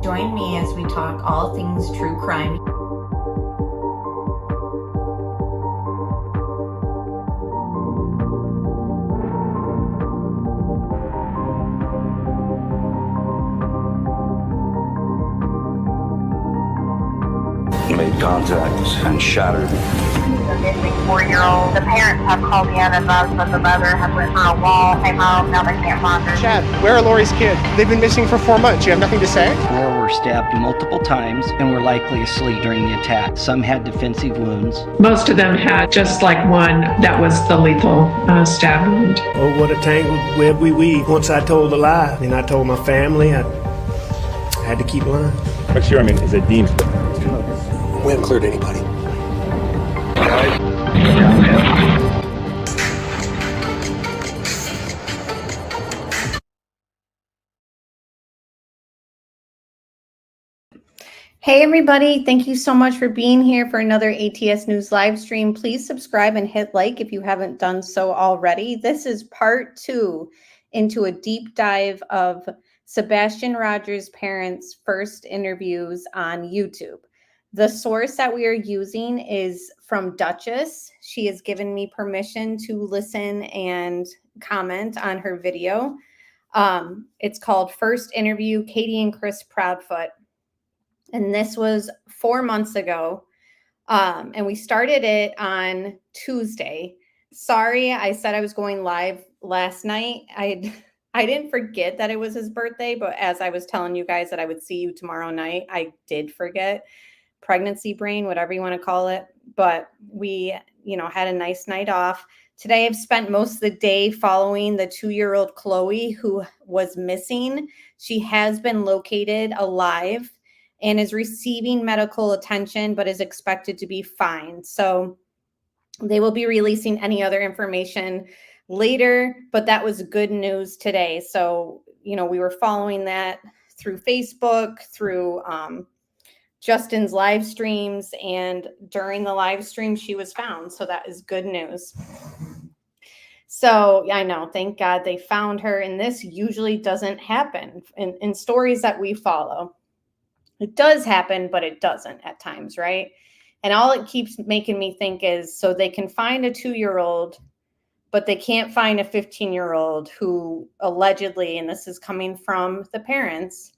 Join me as we talk all things true crime. Made contact and shattered. The missing 4-year-old. The parents have called in and advised that the mother has went through a wall, came home, now they can't find her. Chad, where are Lori's kids? They've been missing for 4 months. You have nothing to say? 4 were stabbed multiple times and were likely asleep during the attack. Some had defensive wounds. Most of them had just like one that was the lethal stab wound. Oh, what a tangled web we weave. Once I told a lie, and I told my family, I had to keep lying. What's your, is it deemed? We haven't cleared anybody. Hey everybody, thank you so much for being here for another ATS News live stream. Please subscribe and hit like if you haven't done so already. This is part 2 into a deep dive of Sebastian Rogers' parents' first interviews on YouTube. The source that we are using is from Duchess. She has given me permission to listen and comment on her video. It's called First Interview, Katie and Chris Proudfoot. And this was 4 months ago. And we started it on Tuesday. Sorry, I said I was going live last night. I didn't forget that it was his birthday, but as I was telling you guys that I would see you tomorrow night, I did forget. Pregnancy brain, whatever you want to call it. But we, had a nice night off. Today I've spent most of the day following the 2-year-old Chloe who was missing. She has been located alive and is receiving medical attention, but is expected to be fine. So they will be releasing any other information later, but that was good news today. So, we were following that through Facebook, through Justin's live streams, and during the live stream, she was found. So that is good news. So I know, thank God they found her. And this usually doesn't happen in stories that we follow. It does happen, but it doesn't at times, right? And all it keeps making me think is, so they can find a 2-year-old, but they can't find a 15-year-old who allegedly, and this is coming from the parents,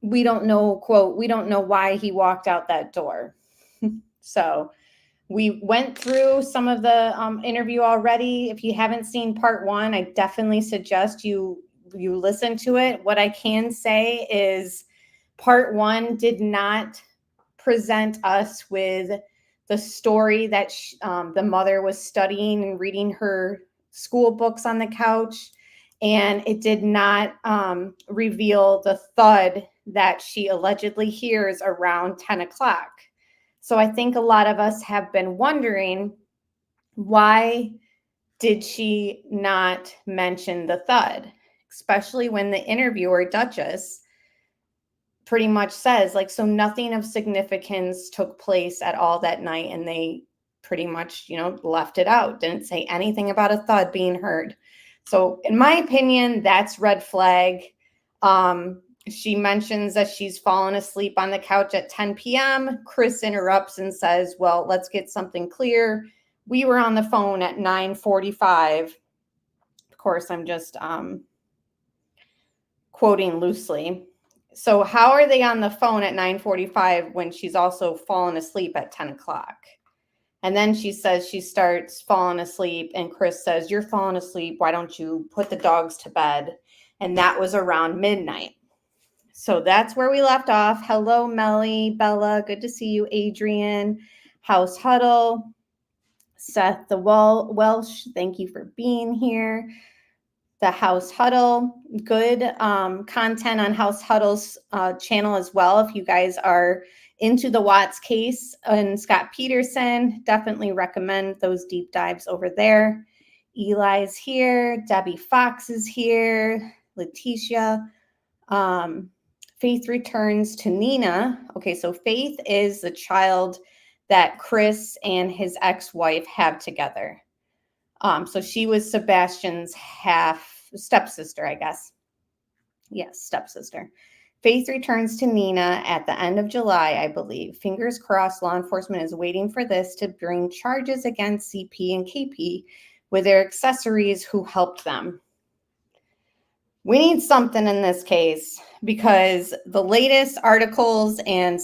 we don't know, quote, we don't know why he walked out that door. So we went through some of the interview already. If you haven't seen part 1, I definitely suggest you listen to it. What I can say is part 1 did not present us with the story that the mother was studying and reading her school books on the couch. And it did not reveal the thud that she allegedly hears around 10 o'clock. So I think a lot of us have been wondering, why did she not mention the thud? Especially when the interviewer, Duchess, pretty much says, so nothing of significance took place at all that night. And they pretty much, left it out. Didn't say anything about a thud being heard. So in my opinion, that's red flag. She mentions that she's fallen asleep on the couch at 10 p.m. Chris interrupts and says, well, let's get something clear. We were on the phone at 9:45. Of course, I'm just quoting loosely. So how are they on the phone at 9:45 when she's also fallen asleep at 10 o'clock? And then she says she starts falling asleep, and Chris says, you're falling asleep. Why don't you put the dogs to bed? And that was around midnight. So that's where we left off. Hello, Melly, Bella. Good to see you, Adrian. House Huddle. Seth the Welsh. Thank you for being here. The House Huddle. Good content on House Huddle's channel as well. If you guys are into the Watts case and Scott Peterson, definitely recommend those deep dives over there. Eli's here. Debbie Fox is here. Letitia. Faith returns to Nina. Okay, so Faith is the child that Chris and his ex-wife have together. So she was Sebastian's half stepsister, I guess. Yes, stepsister. Faith returns to Nina at the end of July, I believe. Fingers crossed, law enforcement is waiting for this to bring charges against CP and KP with their accessories who helped them. We need something in this case because the latest articles and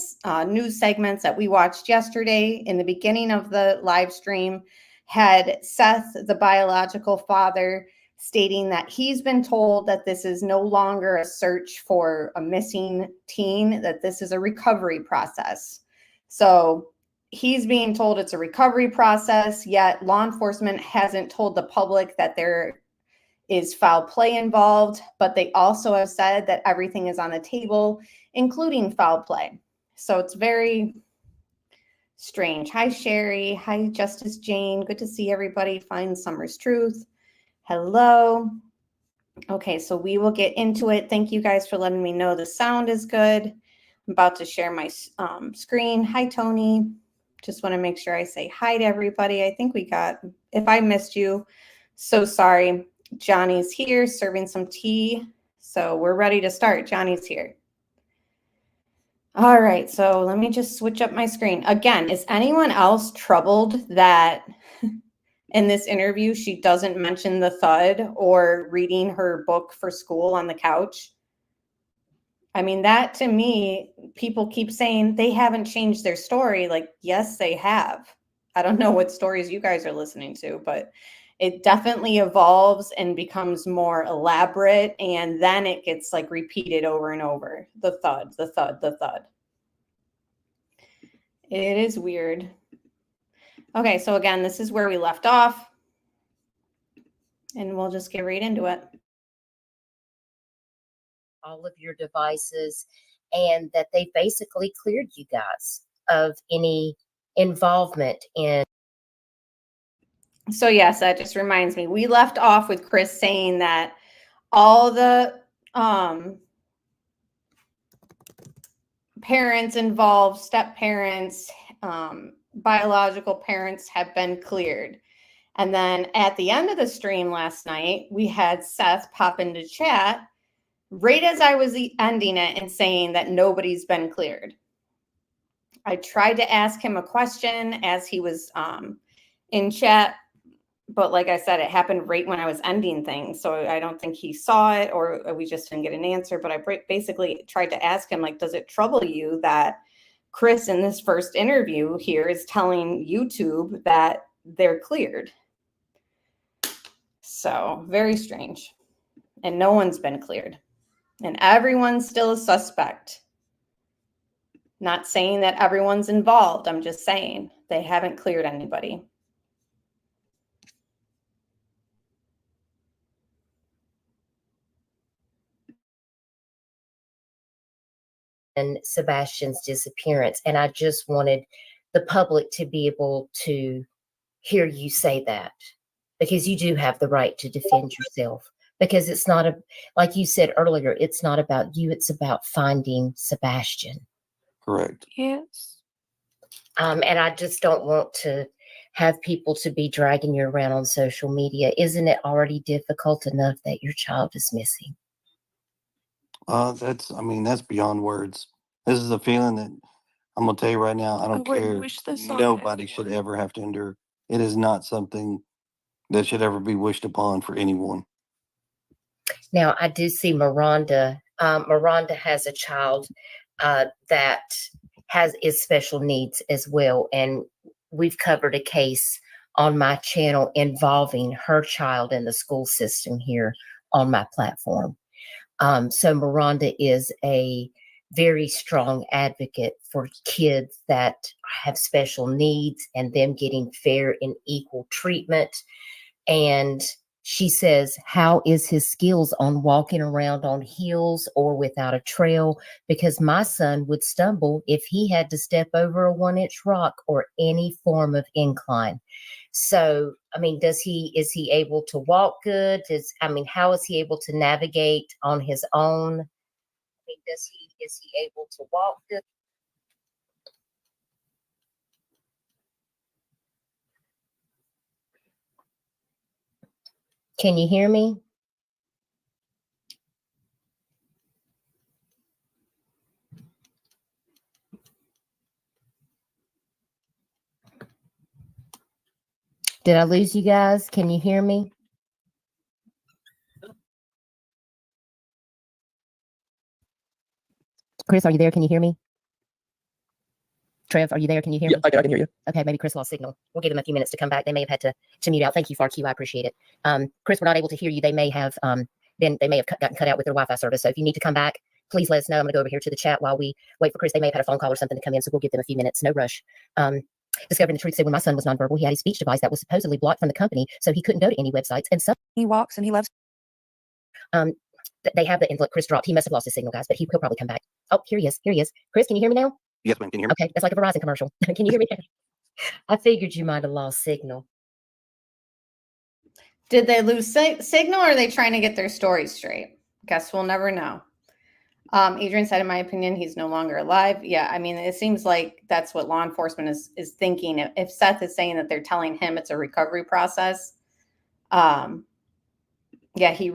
news segments that we watched yesterday in the beginning of the live stream had Seth, the biological father, stating that he's been told that this is no longer a search for a missing teen, that this is a recovery process. So he's being told it's a recovery process, yet law enforcement hasn't told the public that there is foul play involved, but they also have said that everything is on the table, including foul play. So it's very strange. Hi, Sherry. Hi, Justice Jane. Good to see everybody. Find Summer's Truth. Hello. Okay, so we will get into it. Thank you guys for letting me know the sound is good. I'm about to share my screen. Hi, Tony. Just want to make sure I say hi to everybody. I think we got, if I missed you, so sorry. Johnny's here serving some tea. So we're ready to start. Johnny's here. All right, so let me just switch up my screen. Again, is anyone else troubled that in this interview she doesn't mention the thud or reading her book for school on the couch? I mean, that to me, people keep saying they haven't changed their story. Like, yes, they have. I don't know what stories you guys are listening to, but it definitely evolves and becomes more elaborate, and then it gets like repeated over and over. The thud, the thud, the thud. It is weird. Okay, so again, this is where we left off, and we'll just get right into it. All of your devices, and that they basically cleared you guys of any involvement in. So yes, that just reminds me. We left off with Chris saying that all the parents involved, step parents, biological parents have been cleared. And then at the end of the stream last night, we had Seth pop into chat right as I was ending it and saying that nobody's been cleared. I tried to ask him a question as he was in chat, but like I said, it happened right when I was ending things. So I don't think he saw it, or we just didn't get an answer. But I basically tried to ask him, like, does it trouble you that Chris in this first interview here is telling YouTube that they're cleared? So very strange. And no one's been cleared. And everyone's still a suspect. Not saying that everyone's involved. I'm just saying they haven't cleared anybody. And Sebastian's disappearance. And I just wanted the public to be able to hear you say that, because you do have the right to defend yourself, because it's not like you said earlier, it's not about you, it's about finding Sebastian. Correct. Yes. And I just don't want to have people to be dragging you around on social media. Isn't it already difficult enough that your child is missing? That's beyond words. This is a feeling that I'm gonna tell you right now. I don't care. Wish this on Nobody everyone. should ever have to endure. It is not something that should ever be wished upon for anyone. Now, I do see Miranda. Miranda has a child that is special needs as well, and we've covered a case on my channel involving her child in the school system here on my platform. So Miranda is a very strong advocate for kids that have special needs and them getting fair and equal treatment. And she says, how is his skills on walking around on heels or without a trail? Because my son would stumble if he had to step over a 1-inch rock or any form of incline. So, I mean, is he able to walk good? How is he able to navigate on his own? Is he able to walk good? Can you hear me? Did I lose you guys? Can you hear me? Chris, are you there? Can you hear me? Trev, are you there? Can you hear me? I can hear you. Okay, maybe Chris lost signal. We'll give them a few minutes to come back. They may have had to mute out. Thank you, FARQ. I appreciate it. Chris, we're not able to hear you. They may have gotten cut out with their Wi-Fi service. So if you need to come back, please let us know. I'm going to go over here to the chat while we wait for Chris. They may have had a phone call or something to come in, so we'll give them a few minutes. No rush. Discovering the Truth said when my son was nonverbal, he had a speech device that was supposedly blocked from the company, so he couldn't go to any websites. And so he walks and he loves. They have the look. Chris dropped. He must have lost his signal, guys, but he'll probably come back. Oh, here he is. Here he is. Chris, can you hear me now? Yes, ma'am. Can you hear me? Okay, that's like a Verizon commercial. Can you hear me now? I figured you might have lost signal. Did they lose signal, or are they trying to get their story straight? Guess we'll never know. Adrian said, in my opinion, he's no longer alive. Yeah, I mean, it seems like that's what law enforcement is thinking. If Seth is saying that they're telling him it's a recovery process, yeah, he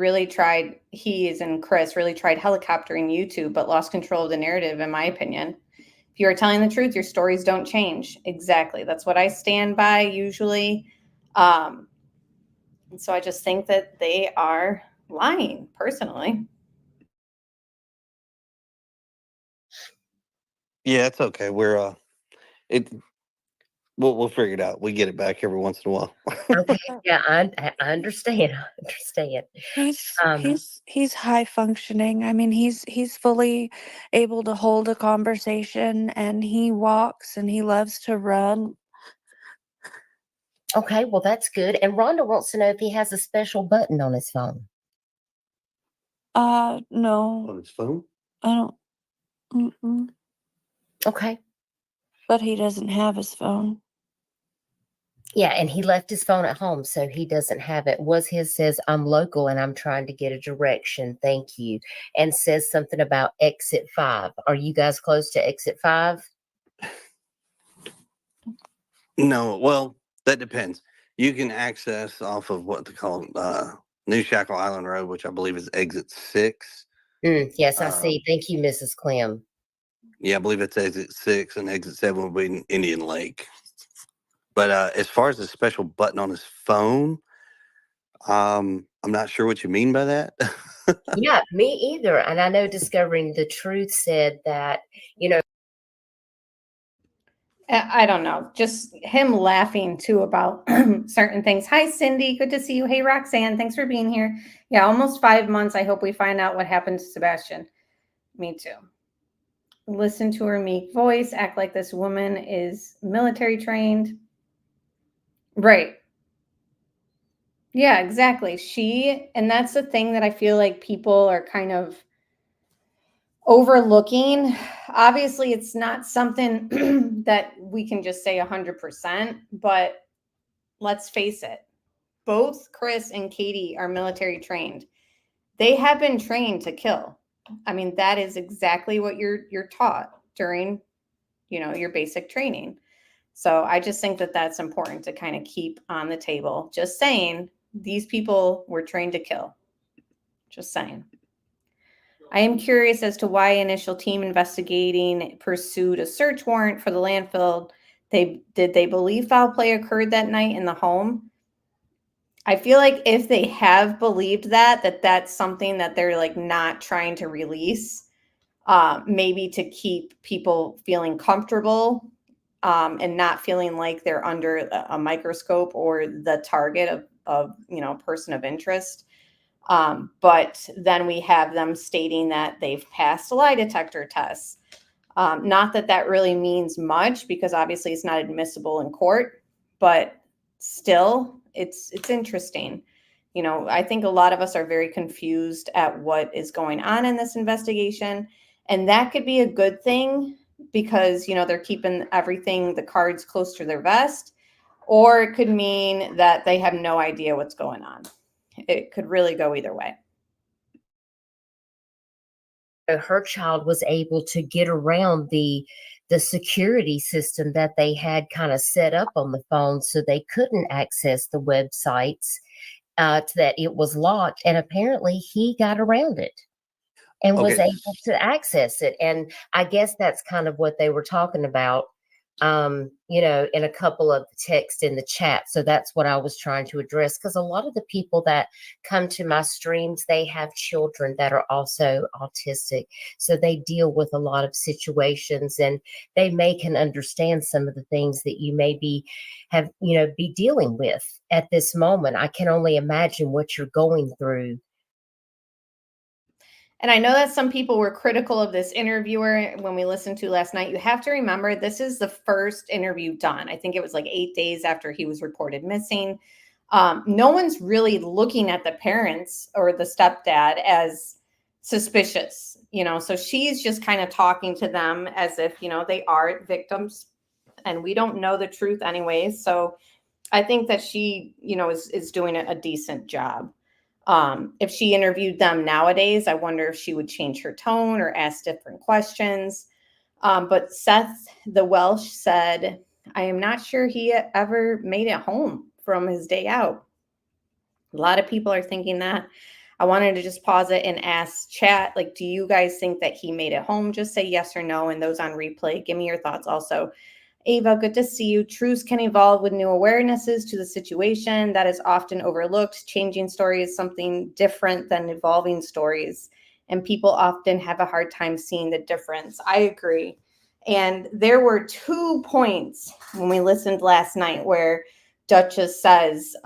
and Chris really tried helicoptering YouTube, but lost control of the narrative, in my opinion. If you are telling the truth, your stories don't change. Exactly. That's what I stand by usually. And so I just think that they are lying, personally. Yeah, it's okay. We'll figure it out. We get it back every once in a while. Okay, yeah, I understand. I understand. He's high functioning. I mean, he's fully able to hold a conversation, and he walks and he loves to run. Okay, well, that's good. And Rhonda wants to know if he has a special button on his phone. No. On his phone? I don't. Mm-mm. Okay. But he doesn't have his phone. Yeah, and he left his phone at home, so he doesn't have it. His says, I'm local and I'm trying to get a direction. Thank you. And says something about exit 5. Are you guys close to exit 5? No, well, that depends. You can access off of what they call New Shackle Island Road, which I believe is exit 6. Yes, I see. Thank you, Mrs. Clem. Yeah, I believe it's exit 6, and exit 7 will be in Indian Lake. But as far as the special button on his phone, I'm not sure what you mean by that. Yeah, me either. And I know Discovering the Truth said that, I don't know, just him laughing too about certain things. Hi, Cindy. Good to see you. Hey, Roxanne. Thanks for being here. Yeah, almost 5 months. I hope we find out what happened to Sebastian. Me too. Listen to her meek voice. Act like this woman is military trained. Right. Yeah, exactly. And that's the thing that I feel like people are kind of overlooking. Obviously, it's not something that we can just say 100%, but let's face it. Both Chris and Katie are military trained. They have been trained to kill. I mean, that is exactly what you're taught during, your basic training. So I just think that that's important to kind of keep on the table. Just saying, these people were trained to kill. Just saying. I am curious as to why initial team investigating pursued a search warrant for the landfill. Did they believe foul play occurred that night in the home? I feel like if they have believed that's something that they're like not trying to release, maybe to keep people feeling comfortable and not feeling like they're under a microscope or the target of person of interest. But then we have them stating that they've passed a lie detector test. Not that really means much, because obviously it's not admissible in court, but still it's interesting. I think a lot of us are very confused at what is going on in this investigation, and that could be a good thing because, they're keeping the cards close to their vest, or it could mean that they have no idea what's going on. It could really go either way. Her child was able to get around the security system that they had kind of set up on the phone, so they couldn't access the websites, that it was locked. And apparently he got around it and was able to access it. And I guess that's kind of what they were talking about in a couple of the texts in the chat. So that's what I was trying to address, because a lot of the people that come to my streams, they have children that are also autistic. So they deal with a lot of situations, and they can understand some of the things that you may be dealing with at this moment. I can only imagine what you're going through. And I know that some people were critical of this interviewer when we listened to last night. You have to remember, this is the first interview done. I think it was like 8 days after he was reported missing. No one's really looking at the parents or the stepdad as suspicious, so she's just kind of talking to them as if, they are victims, and we don't know the truth anyways. So I think that she, is doing a decent job. If she interviewed them nowadays, I wonder if she would change her tone or ask different questions. But Seth the Welsh said, I am not sure he ever made it home from his day out. A lot of people are thinking that. I wanted to just pause it and ask chat, do you guys think that he made it home? Just say yes or no. And those on replay, give me your thoughts also. Ava, good to see you. Truths can evolve with new awarenesses to the situation. That is often overlooked. Changing stories is something different than evolving stories, and people often have a hard time seeing the difference. I agree. And there were 2 points when we listened last night where Duchess says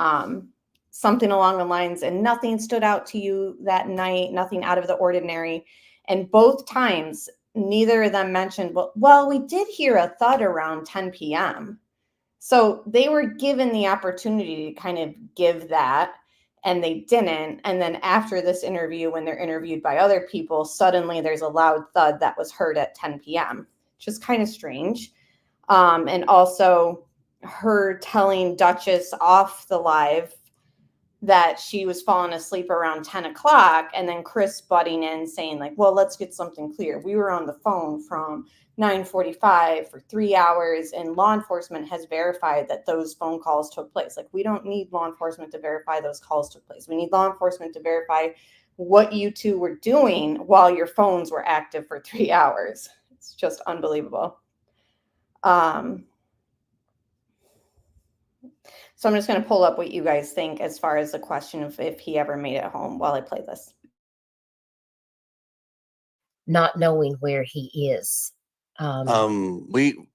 something along the lines, and nothing stood out to you that night, nothing out of the ordinary. And both times, neither of them mentioned, well, we did hear a thud around 10 p.m. So they were given the opportunity to kind of give that, and they didn't. And then after this interview, when they're interviewed by other people, suddenly there's a loud thud that was heard at 10 p.m. Just kind of strange. And also her telling Duchess off the live that she was falling asleep around 10 o'clock, and then Chris butting in saying well, let's get something clear. We were on the phone from 9:45 for 3 hours, and law enforcement has verified that those phone calls took place. We don't need law enforcement to verify those calls took place. We need law enforcement to verify what you two were doing while your phones were active for 3 hours. It's just unbelievable. So I'm just going to pull up what you guys think as far as the question of if he ever made it home while I play this. Not knowing where he is. We,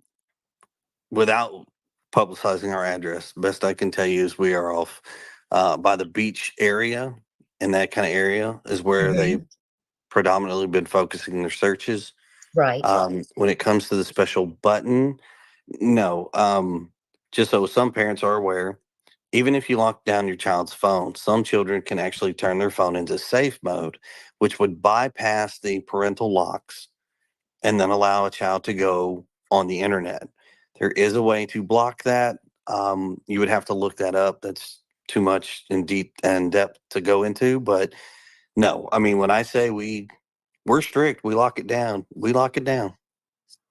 without publicizing our address, best I can tell you is we are off by the beach area, and that kind of area is where they've predominantly been focusing their searches. Right. When it comes to the special button, no. Just so some parents are aware, even if you lock down your child's phone, some children can actually turn their phone into safe mode, which would bypass the parental locks and then allow a child to go on the internet. There is a way to block that. You would have to look that up. That's too much in depth to go into. But no, I mean, when I say we're strict, we lock it down. We lock it down.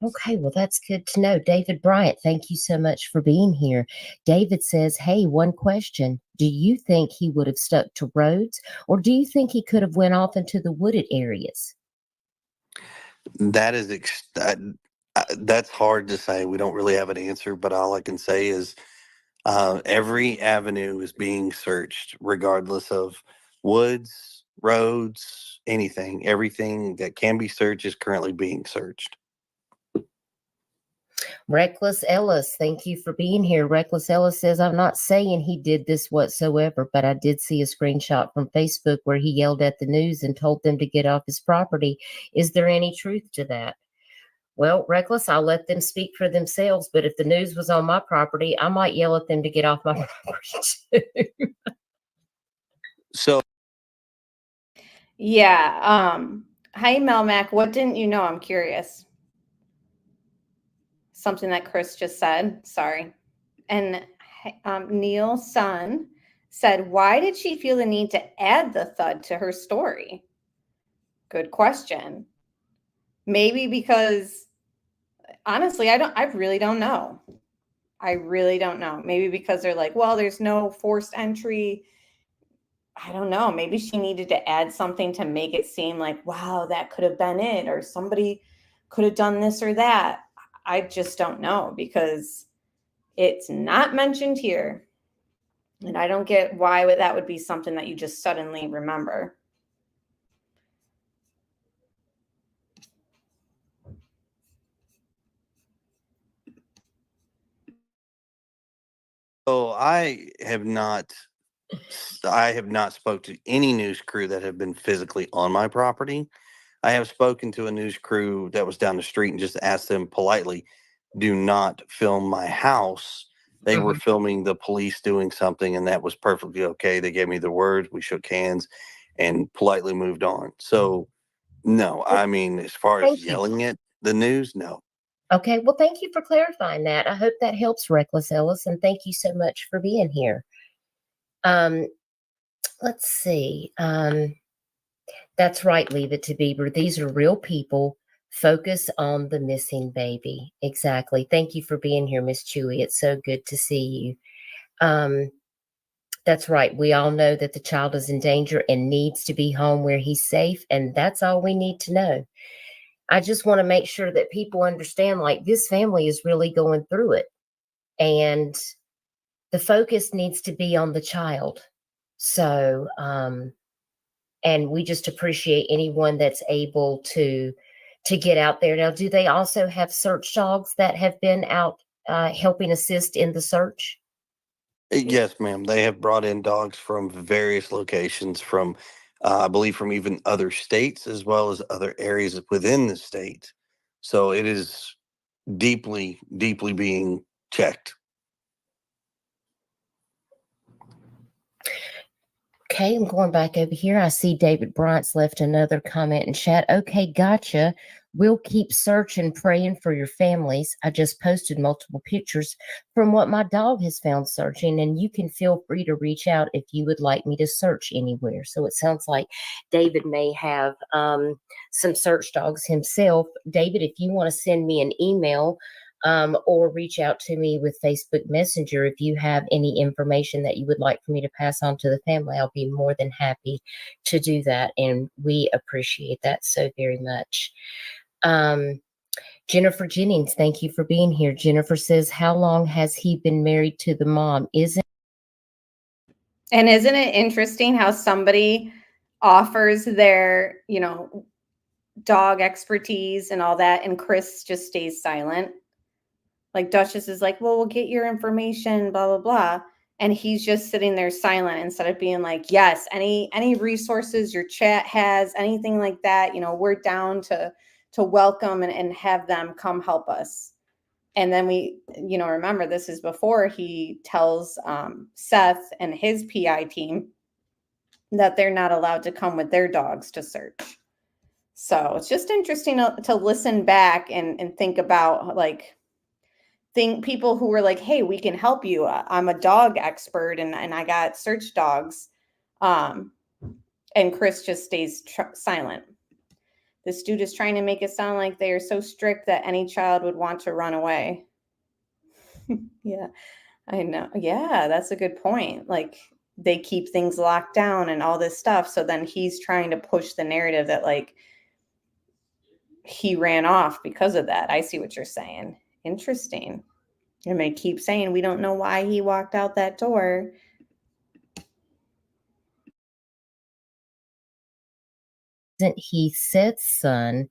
Okay, well, that's good to know. David Bryant, thank you so much for being here. David says, hey, one question. Do you think he would have stuck to roads, or do you think he could have went off into the wooded areas? That is that's hard to say. We don't really have an answer, but all I can say is every avenue is being searched, regardless of woods, roads, anything. Everything that can be searched is currently being searched. Reckless Ellis, thank you for being here. Reckless Ellis says, I'm not saying he did this whatsoever, but I did see a screenshot from Facebook where he yelled at the news and told them to get off his property. Is there any truth to that? Well, Reckless, I'll let them speak for themselves, but if the news was on my property, I might yell at them to get off my property too. So, yeah. Hi, Melmac. What didn't you know? I'm curious. Something that Chris just said. Sorry. And Neil Sun said, why did she feel the need to add the thud to her story? Good question. Maybe because, honestly, I really don't know. I really don't know. Maybe because they're like, well, there's no forced entry. I don't know. Maybe she needed to add something to make it seem like, wow, that could have been it, or somebody could have done this or that. I just don't know, because it's not mentioned here. And I don't get why that would be something that you just suddenly remember. So I have not spoke to any news crew that have been physically on my property. I have spoken to a news crew that was down the street and just asked them politely, do not film my house. They were filming the police doing something, and that was perfectly okay. They gave me the word, we shook hands, and politely moved on. So, no, I mean, as far Thank as you. yelling at the news, no. Okay, well, thank you for clarifying that. I hope that helps, Reckless Ellis, and thank you so much for being here. Let's see. That's right, Leave It to Beaver. These are real people. Focus on the missing baby. Exactly. Thank you for being here, Miss Chewy. It's so good to see you. That's right. We all know that the child is in danger and needs to be home where he's safe, and that's all we need to know. I just want to make sure that people understand, like, this family is really going through it, and the focus needs to be on the child. So, and we just appreciate anyone that's able to get out there. Now, do they also have search dogs that have been out helping assist in the search? Yes, ma'am. They have brought in dogs from various locations, from I believe from even other states as well as other areas within the state. So it is deeply, deeply being checked. Okay, I'm going back over here. I see David Bryant's left another comment in chat. Okay, gotcha. We'll keep searching, praying for your families. I just posted multiple pictures from what my dog has found searching, and you can feel free to reach out if you would like me to search anywhere. So it sounds like David may have some search dogs himself. David, if you want to send me an email, or reach out to me with Facebook Messenger if you have any information that you would like for me to pass on to the family. I'll be more than happy to do that, and we appreciate that so very much. Jennifer Jennings, thank you for being here. Jennifer says, how long has he been married to the mom? Isn't it interesting how somebody offers their, dog expertise and all that, and Chris just stays silent? Like, Duchess is like, well, we'll get your information, blah, blah, blah. And he's just sitting there silent instead of being like, yes, any resources your chat has, anything like that, we're down to welcome and have them come help us. And then we, remember, this is before he tells Seth and his PI team that they're not allowed to come with their dogs to search. So it's just interesting to listen back and think about, like, people who were like, hey, we can help you. I'm a dog expert and I got search dogs. And Chris just stays silent. This dude is trying to make it sound like they are so strict that any child would want to run away. Yeah, I know. Yeah, that's a good point. Like, they keep things locked down and all this stuff. So then he's trying to push the narrative that, like, he ran off because of that. I see what you're saying. Interesting. And they keep saying, we don't know why he walked out that door. Isn't he Seth's son?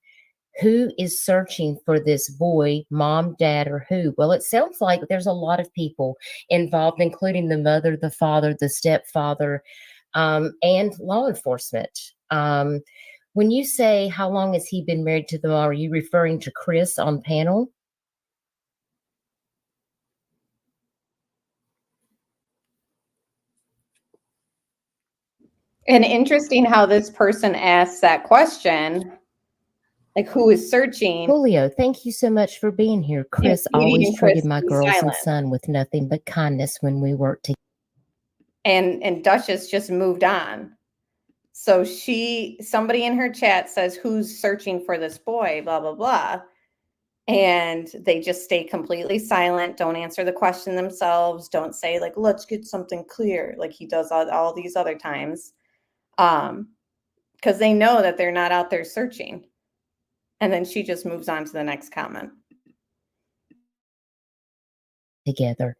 Who is searching for this boy, mom, dad, or who? Well, it sounds like there's a lot of people involved, including the mother, the father, the stepfather, and law enforcement. When you say how long has he been married to the mom, are you referring to Chris on panel? And interesting how this person asks that question, like, who is searching? Julio, thank you so much for being here. Chris always treated my girls and son with nothing but kindness when we worked together. And Duchess just moved on. So somebody in her chat says, who's searching for this boy, blah, blah, blah. And they just stay completely silent. Don't answer the question themselves. Don't say, like, let's get something clear, like he does all these other times. Because they know that they're not out there searching. And then she just moves on to the next comment. together.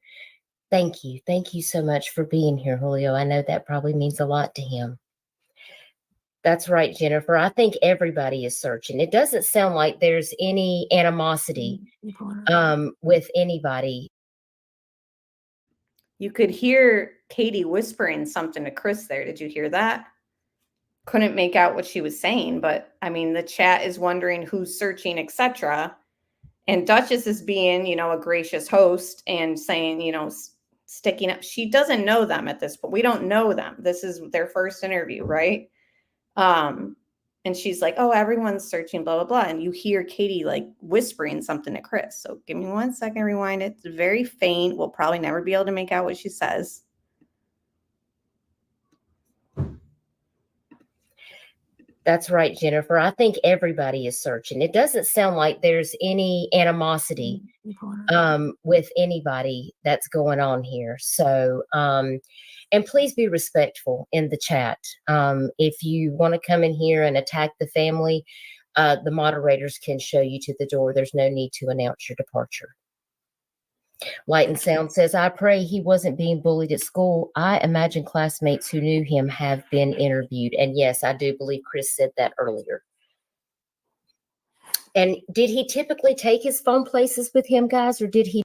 Thank you. Thank you so much for being here, Julio. I know that probably means a lot to him. That's right, Jennifer. I think everybody is searching. It doesn't sound like there's any animosity with anybody. You could hear Katie whispering something to Chris there. Did you hear that? Couldn't make out what she was saying, but I mean, the chat is wondering who's searching, etc. And Duchess is being, a gracious host and saying, sticking up. She doesn't know them at this point. We don't know them. This is their first interview, right? And she's like, oh, everyone's searching, blah, blah, blah. And you hear Katie like whispering something to Chris. So give me 1 second, rewind it. It's very faint. We'll probably never be able to make out what she says. That's right, Jennifer. I think everybody is searching. It doesn't sound like there's any animosity with anybody that's going on here. So, and please be respectful in the chat. If you want to come in here and attack the family, the moderators can show you to the door. There's no need to announce your departure. Light and Sound says, I pray he wasn't being bullied at school. I imagine classmates who knew him have been interviewed. And yes, I do believe Chris said that earlier. And did he typically take his phone places with him, guys, or did he?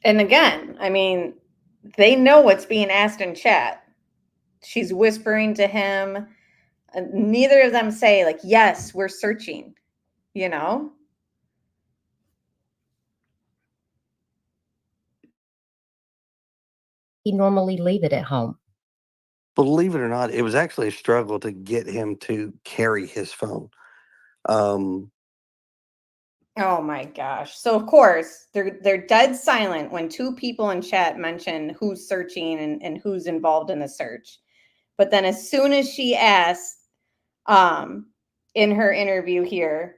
And again, I mean, they know what's being asked in chat. She's whispering to him. Neither of them say like, yes, we're searching, He normally leave it at home. Believe it or not, it was actually a struggle to get him to carry his phone. Oh my gosh. So of course they're dead silent when two people in chat mention who's searching and who's involved in the search. But then as soon as she asks in her interview here,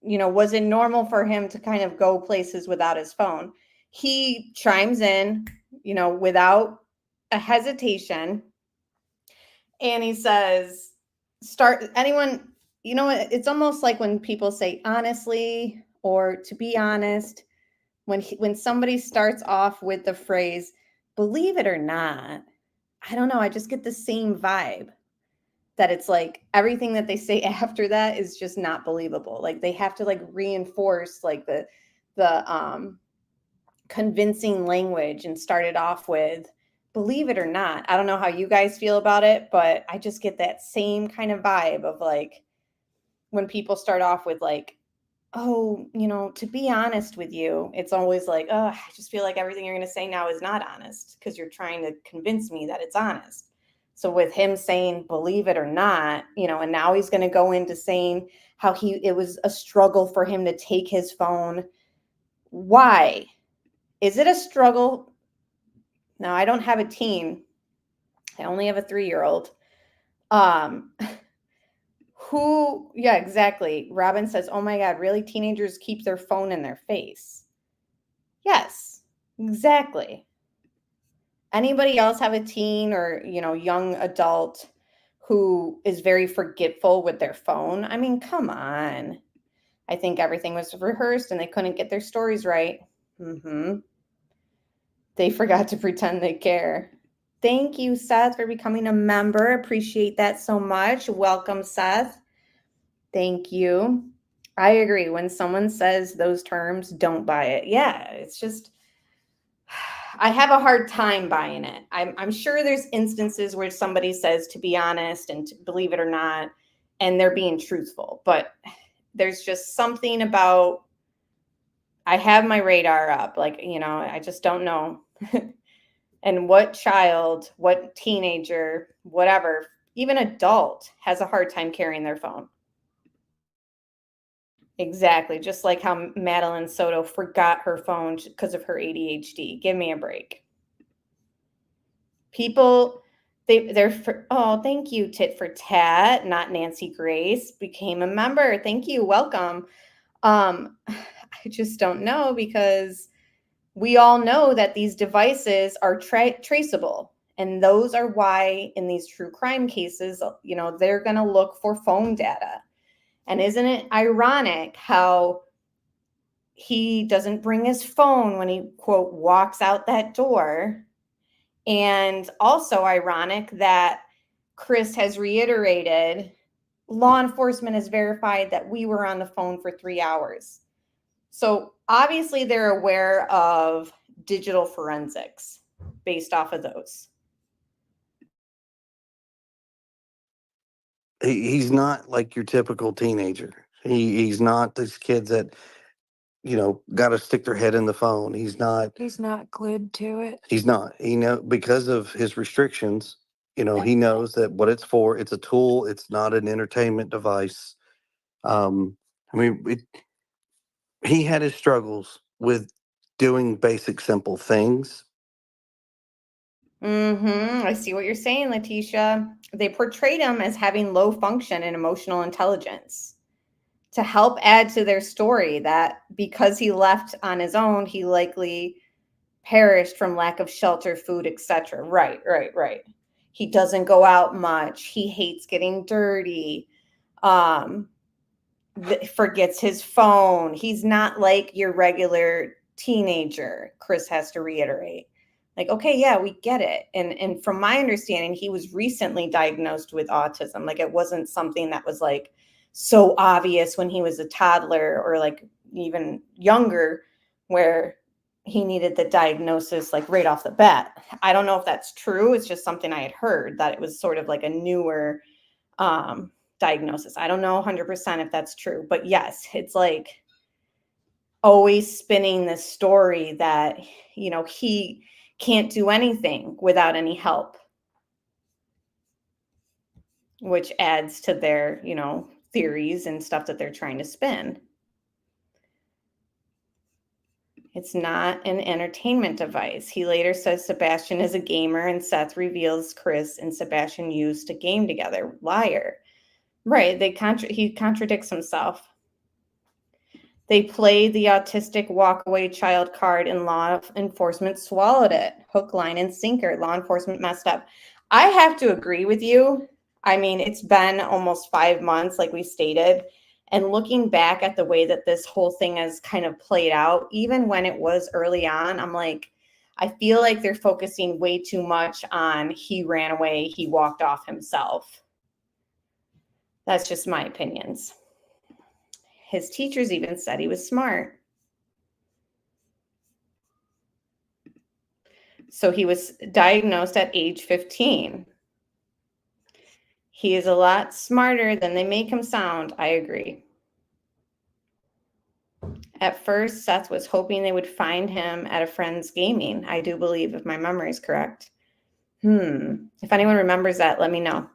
was it normal for him to kind of go places without his phone? He chimes in, without a hesitation. And he says, it's almost like when people say honestly, or to be honest, when somebody starts off with the phrase, believe it or not, I don't know, I just get the same vibe that it's like everything that they say after that is just not believable. Like they have to like reinforce like the convincing language and start it off with, believe it or not. I don't know how you guys feel about it, but I just get that same kind of vibe of like when people start off with like, oh, to be honest with you, it's always like, oh, I just feel like everything you're going to say now is not honest because you're trying to convince me that it's honest. So with him saying, believe it or not, and now he's going to go into saying how it was a struggle for him to take his phone. Why? Is it a struggle? Now, I don't have a teen. I only have a 3-year-old. Yeah, exactly. Robin says, oh my God, really? Teenagers keep their phone in their face. Yes, exactly. Anybody else have a teen or, young adult who is very forgetful with their phone? I mean, come on. I think everything was rehearsed and they couldn't get their stories right. They forgot to pretend they care. Thank you, Seth, for becoming a member. Appreciate that so much. Welcome, Seth. Thank you. I agree. When someone says those terms, don't buy it. Yeah, it's just, I have a hard time buying it. I'm sure there's instances where somebody says to be honest and to believe it or not, and they're being truthful. But there's just something about, I have my radar up. Like, I just don't know. And what child, what teenager, whatever, even adult has a hard time carrying their phone. Exactly. Just like how Madeline Soto forgot her phone because of her ADHD. Give me a break. People, thank you, Tit for Tat, not Nancy Grace, became a member. Thank you. Welcome. I just don't know because we all know that these devices are traceable. And those are why in these true crime cases, they're going to look for phone data. And isn't it ironic how he doesn't bring his phone when he, quote, walks out that door. And also ironic that Chris has reiterated law enforcement has verified that we were on the phone for 3 hours. So obviously they're aware of digital forensics based off of those. He's not like your typical teenager. He's not these kids that, got to stick their head in the phone. He's not glued to it. He's not. Because of his restrictions, he knows that what it's for, it's a tool. It's not an entertainment device. He had his struggles with doing basic, simple things. I see what you're saying, Letitia. They portrayed him as having low function and emotional intelligence to help add to their story that because he left on his own, he likely perished from lack of shelter, food, etc. Right. He doesn't go out much. He hates getting dirty. Forgets his phone. He's not like your regular teenager, Chris has to reiterate. Like, okay, yeah, we get it. And from my understanding, he was recently diagnosed with autism. Like, it wasn't something that was like so obvious when he was a toddler or like even younger where he needed the diagnosis like right off the bat. I don't know if that's true. It's just something I had heard that it was sort of like a newer diagnosis. I don't know 100% if that's true, but yes, it's like always spinning this story that, he can't do anything without any help, which adds to their, theories and stuff that they're trying to spin. It's not an entertainment device. He later says Sebastian is a gamer and Seth reveals Chris and Sebastian used to game together. Liar. Right. He contradicts himself. They played the autistic walk-away child card and law enforcement swallowed it. Hook, line, and sinker. Law enforcement messed up. I have to agree with you. I mean, it's been almost 5 months, like we stated. And looking back at the way that this whole thing has kind of played out, even when it was early on, I'm like, I feel like they're focusing way too much on he ran away, he walked off himself. That's just my opinions. His teachers even said he was smart. So he was diagnosed at age 15. He is a lot smarter than they make him sound. I agree. At first, Seth was hoping they would find him at a friend's gaming. I do believe, if my memory is correct. If anyone remembers that, let me know.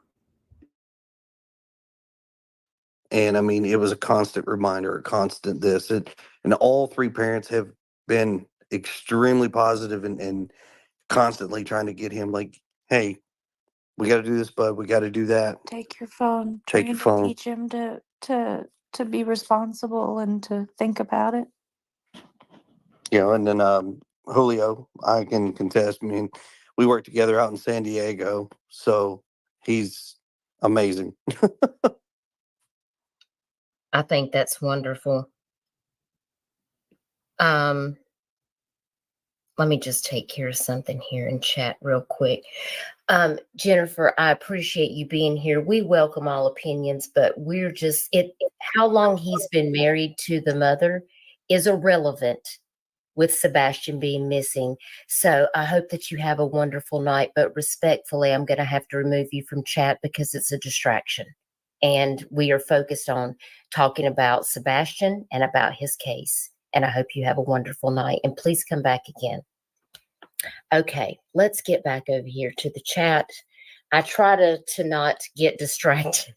And it was a constant reminder, a constant this. And all three parents have been extremely positive and constantly trying to get him like, hey, we got to do this, bud. We got to do that. Take your phone. Take your phone. Teach him to be responsible and to think about it. And then Julio, I can contest. We work together out in San Diego, so he's amazing. I think that's wonderful. Let me just take care of something here in chat real quick. Jennifer, I appreciate you being here. We welcome all opinions, but we're just, how long he's been married to the mother is irrelevant with Sebastian being missing. So I hope that you have a wonderful night, but respectfully, I'm going to have to remove you from chat because it's a distraction. And we are focused on talking about Sebastian and about his case. And I hope you have a wonderful night. And please come back again. Okay, let's get back over here to the chat. I try to not get distracted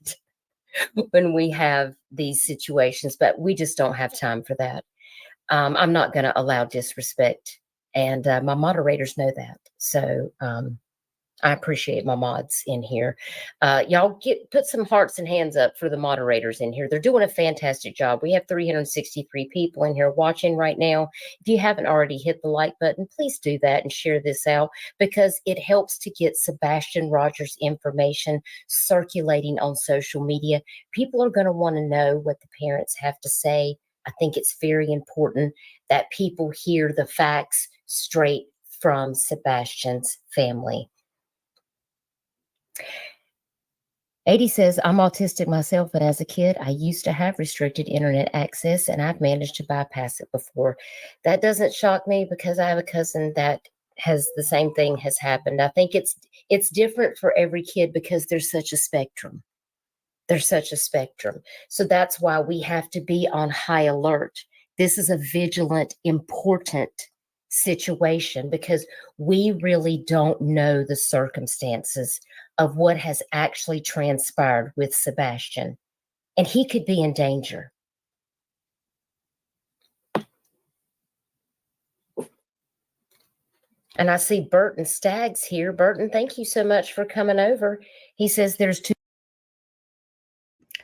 when we have these situations, but we just don't have time for that. I'm not going to allow disrespect. And my moderators know that. So I appreciate my mods in here. Y'all put some hearts and hands up for the moderators in here. They're doing a fantastic job. We have 363 people in here watching right now. If you haven't already hit the like button, please do that and share this out because it helps to get Sebastian Rogers information circulating on social media. People are going to want to know what the parents have to say I think it's very important that people hear the facts straight from Sebastian's family. 80 says, I'm autistic myself, and as a kid, I used to have restricted internet access, and I've managed to bypass it before. That doesn't shock me because I have a cousin that has the same thing has happened. I think it's different for every kid because there's such a spectrum. There's such a spectrum. So that's why we have to be on high alert. This is a vigilant, important situation because we really don't know the circumstances of what has actually transpired with Sebastian. And he could be in danger. And I see Burton Staggs here. Burton, thank you so much for coming over. He says there's two.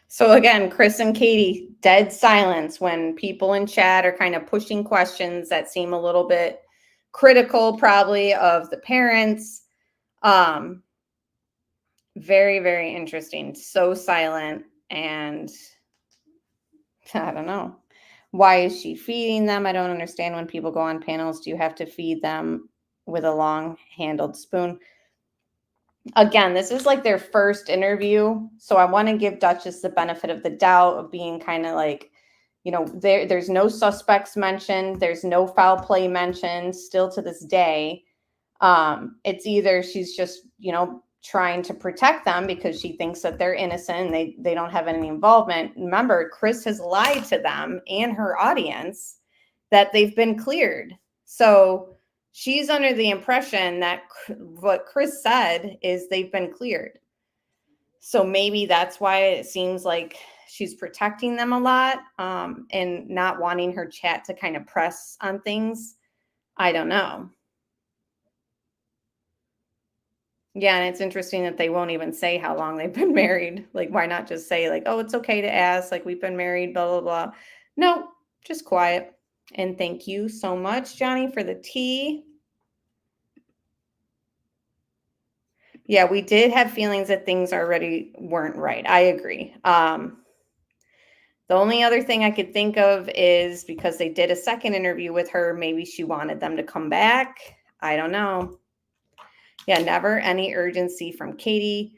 So again, Chris and Katie, dead silence when people in chat are kind of pushing questions that seem a little bit critical probably of the parents. Very, very interesting. So silent. And I don't know. Why is she feeding them? I don't understand when people go on panels. Do you have to feed them with a long-handled spoon? Again, this is like their first interview. So I want to give Duchess the benefit of the doubt of being kind of like, you know, there's no suspects mentioned. There's no foul play mentioned still to this day. It's either she's just, you know, trying to protect them because she thinks that they're innocent and they don't have any involvement. Remember, Chris has lied to them and her audience that they've been cleared. So she's under the impression that what Chris said is they've been cleared. So maybe that's why it seems like she's protecting them a lot and not wanting her chat to kind of press on things. I don't know. Yeah, and it's interesting that they won't even say how long they've been married. Like, why not just say, like, oh, it's okay to ask, like, we've been married, blah, blah, blah. No, just quiet. And thank you so much, Johnny, for the tea. Yeah, we did have feelings that things already weren't right. I agree. The only other thing I could think of is because they did a second interview with her, maybe she wanted them to come back. I don't know. Yeah, never any urgency from Katie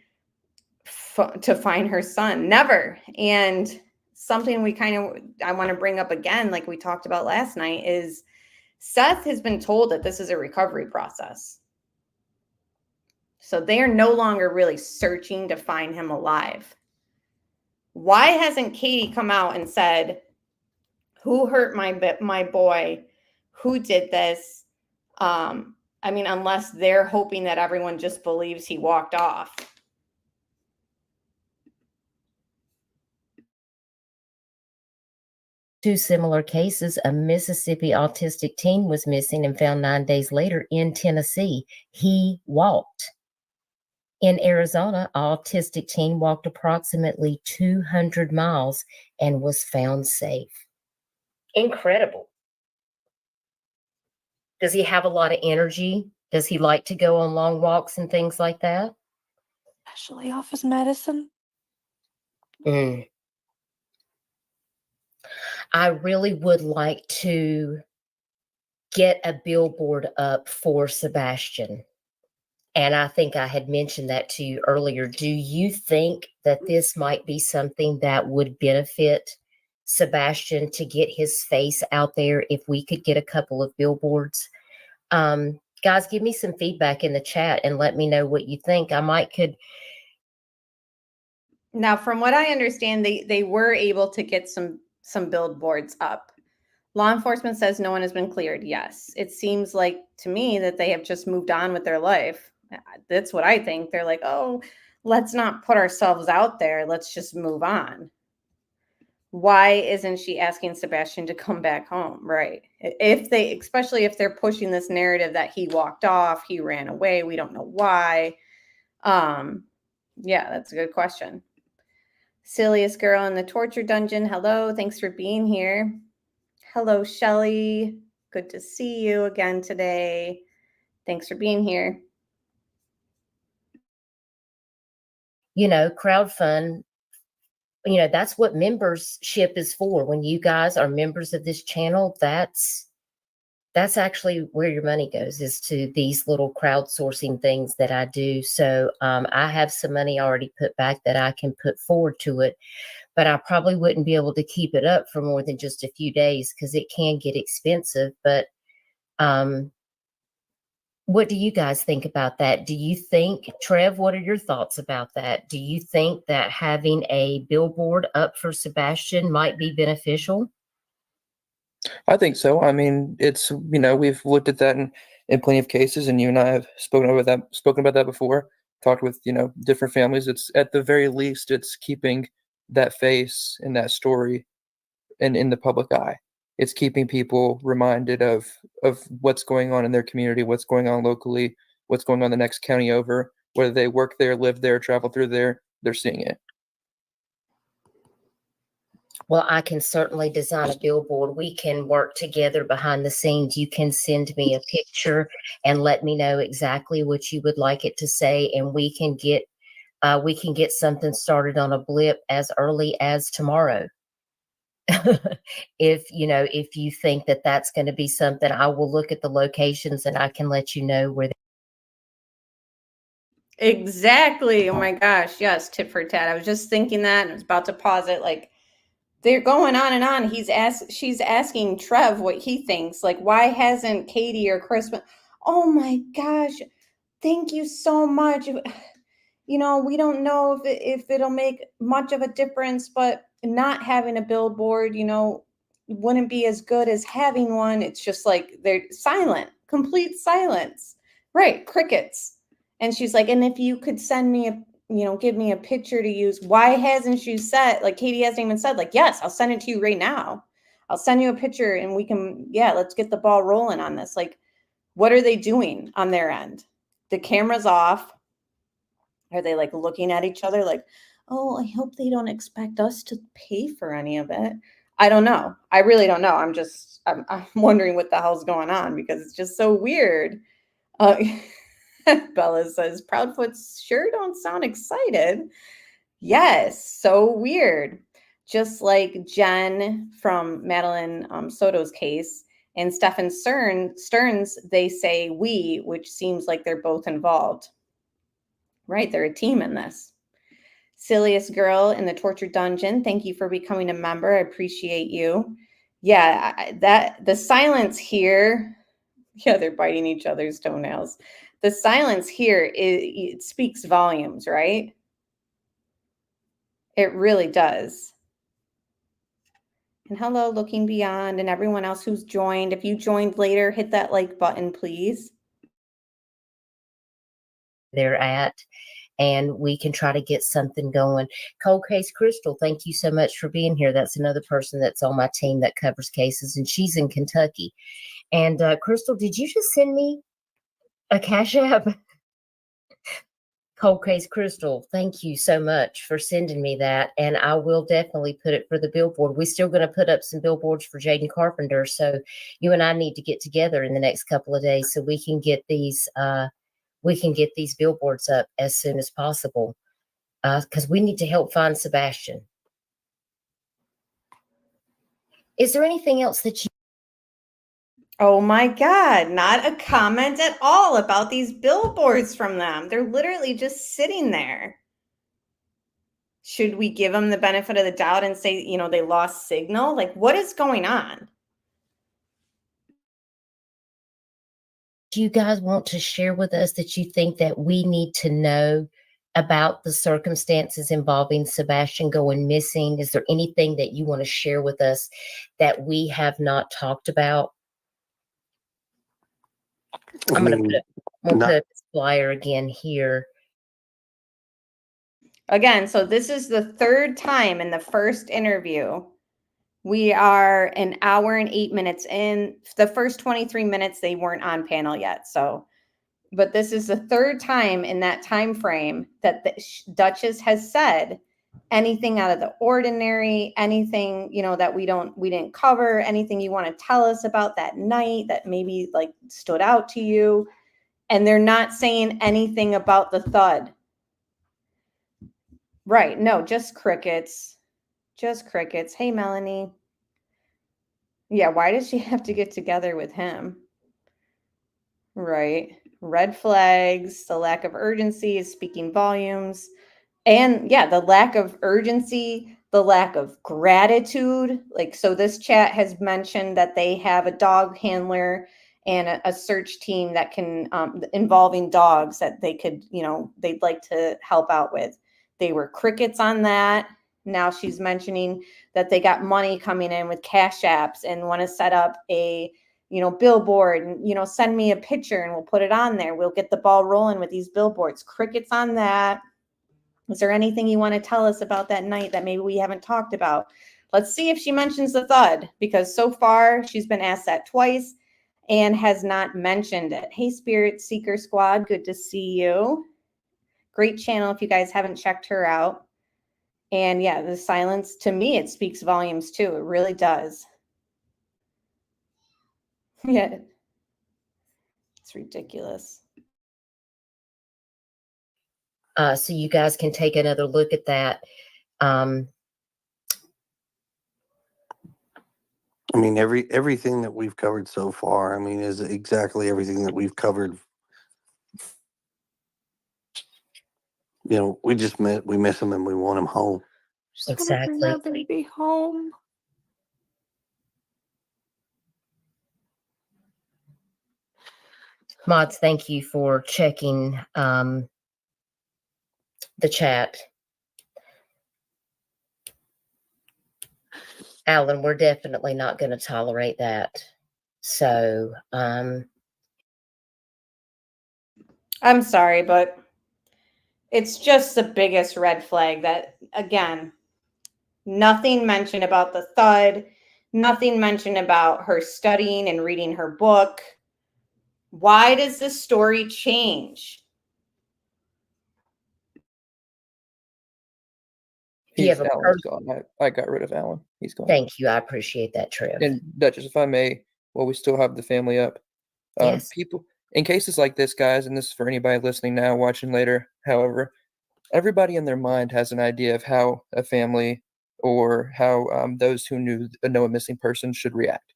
to find her son. Never. And something I want to bring up again, like we talked about last night, is Seth has been told that this is a recovery process. So they are no longer really searching to find him alive. Why hasn't Katie come out and said, who hurt my boy? Who did this? I mean, unless they're hoping that everyone just believes he walked off. Two similar cases, a Mississippi autistic teen was missing and found 9 days later in Tennessee. He walked. In Arizona, an autistic teen walked approximately 200 miles and was found safe. Incredible. Does he have a lot of energy? Does he like to go on long walks and things like that? Especially off his medicine. I really would like to get a billboard up for Sebastian. And I think I had mentioned that to you earlier. Do you think that this might be something that would benefit Sebastian to get his face out there if we could get a couple of billboards? Guys, give me some feedback in the chat and let me know what you think. Now, from what I understand, they were able to get some billboards up. Law enforcement says no one has been cleared. Yes. It seems like to me that they have just moved on with their life. That's what I think. They're like, oh, let's not put ourselves out there. Let's just move on. Why isn't she asking Sebastian to come back home? Right. Especially if they're pushing this narrative that he walked off, he ran away. We don't know why. Yeah, that's a good question. Silliest girl in the torture dungeon. Hello. Thanks for being here. Hello, Shelly. Good to see you again today. Thanks for being here. You know, crowdfund that's what membership is for. When you guys are members of this channel, that's actually where your money goes, is to these little crowdsourcing things that I do. So I have some money already put back that I can put forward to it, but I probably wouldn't be able to keep it up for more than just a few days because it can get expensive. But what do you guys think about that? Do you think, Trev, what are your thoughts about that? Do you think that having a billboard up for Sebastian might be beneficial? I think so. I mean, it's, we've looked at that in plenty of cases, and you and I have spoken about that before, talked with, different families. It's, at the very least, it's keeping that face and that story in the public eye. It's keeping people reminded of what's going on in their community, what's going on locally, what's going on the next county over, whether they work there, live there, travel through there, they're seeing it. Well, I can certainly design a billboard. We can work together behind the scenes. You can send me a picture and let me know exactly what you would like it to say, and we can get something started on a blip as early as tomorrow. If you think that that's going to be something, I will look at the locations and I can let you know where. Exactly. Oh my gosh. Yes. Tit for tat. I was just thinking that and I was about to pause it. Like, they're going on and on. She's asking Trev what he thinks. Like, why hasn't Katie or Chris been? Oh my gosh. Thank you so much. We don't know if it'll make much of a difference, but not having a billboard, wouldn't be as good as having one. It's just like they're silent, complete silence. Right. Crickets. And she's like, and if you could send me give me a picture to use. Why hasn't she said, like, Katie hasn't even said, like, yes, I'll send it to you right now. I'll send you a picture and we can, let's get the ball rolling on this. Like, what are they doing on their end? The camera's off. Are they like looking at each other like, oh, I hope they don't expect us to pay for any of it? I don't know. I really don't know. I'm wondering what the hell's going on because it's just so weird. Bella says, Proudfoots sure don't sound excited. Yes, so weird. Just like Jen from Madeline Soto's case and Stefan Stearns, they say we, which seems like they're both involved. Right, they're a team in this. Silliest girl in the torture dungeon, thank you for becoming a member. I appreciate you. Yeah, the silence here, they're biting each other's toenails. The silence here, it speaks volumes, right? It really does. And hello, Looking Beyond, and everyone else who's joined. If you joined later, hit that like button, please. They're at, and we can try to get something going. Cold Case Crystal, thank you so much for being here. That's another person that's on my team that covers cases, and she's in Kentucky. And Crystal, did you just send me a Cash App? Cold Case Crystal, thank you so much for sending me that. And I will definitely put it for the billboard. We're still going to put up some billboards for Jaden Carpenter. So you and I need to get together in the next couple of days so we can get these billboards up as soon as possible. Because we need to help find Sebastian. Is there anything else that you? Oh my God, not a comment at all about these billboards from them. They're literally just sitting there. Should we give them the benefit of the doubt and say, they lost signal? Like, what is going on? Do you guys want to share with us that you think that we need to know about the circumstances involving Sebastian going missing? Is there anything that you want to share with us that we have not talked about? I'm going to put this flyer again here. Again, so this is the third time in the first interview. We are an hour and 8 minutes in. The first 23 minutes, they weren't on panel yet. But this is the third time in that time frame that the Duchess has said anything out of the ordinary, anything, that we didn't cover, anything you want to tell us about that night that maybe like stood out to you. And they're not saying anything about the thud. Right. No, just crickets. Just crickets. Hey, Melanie. Yeah, why does she have to get together with him? Right. Red flags, the lack of urgency is speaking volumes. And yeah, the lack of urgency, the lack of gratitude. Like, so this chat has mentioned that they have a dog handler and a search team that can, involving dogs that they could, they'd like to help out with. They were crickets on that. Now she's mentioning that they got money coming in with cash apps and want to set up a, billboard and, send me a picture and we'll put it on there. We'll get the ball rolling with these billboards. Crickets on that. Is there anything you want to tell us about that night that maybe we haven't talked about? Let's see if she mentions the thud, because so far she's been asked that twice and has not mentioned it. Hey, Spirit Seeker Squad, good to see you. Great channel if you guys haven't checked her out. And yeah, the silence, to me, it speaks volumes too. It really does. Yeah, it's ridiculous. So you guys can take another look at that. I mean, everything that we've covered so far, I mean, is exactly everything that we've covered. We miss them and we want them home. Exactly. Bring my baby home. Mods, thank you for checking the chat. Alan, we're definitely not going to tolerate that. So, I'm sorry, but it's just the biggest red flag that, again, nothing mentioned about the thud, nothing mentioned about her studying and reading her book. Why does the story change? Alan's gone. I got rid of Alan. He's gone. Thank you. I appreciate that, Trev. And Duchess, if I may, while we still have the family up, Yes. people in cases like this, guys, and this is for anybody listening now, watching later, however, everybody in their mind has an idea of how a family or how those who know a missing person should react.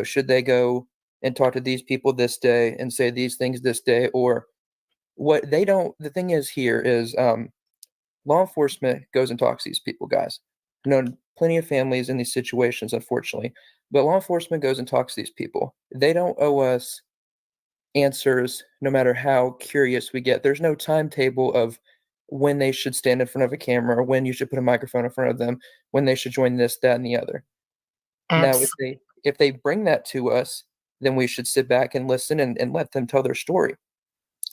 Should they go and talk to these people this day and say these things this day, or what they don't. The thing is here is law enforcement goes and talks to these people, guys. Plenty of families in these situations, unfortunately, but law enforcement goes and talks to these people. They don't owe us answers, no matter how curious we get. There's no timetable of when they should stand in front of a camera, when you should put a microphone in front of them, when they should join this, that, and the other. Absolutely. Now, if they bring that to us, then we should sit back and listen and let them tell their story.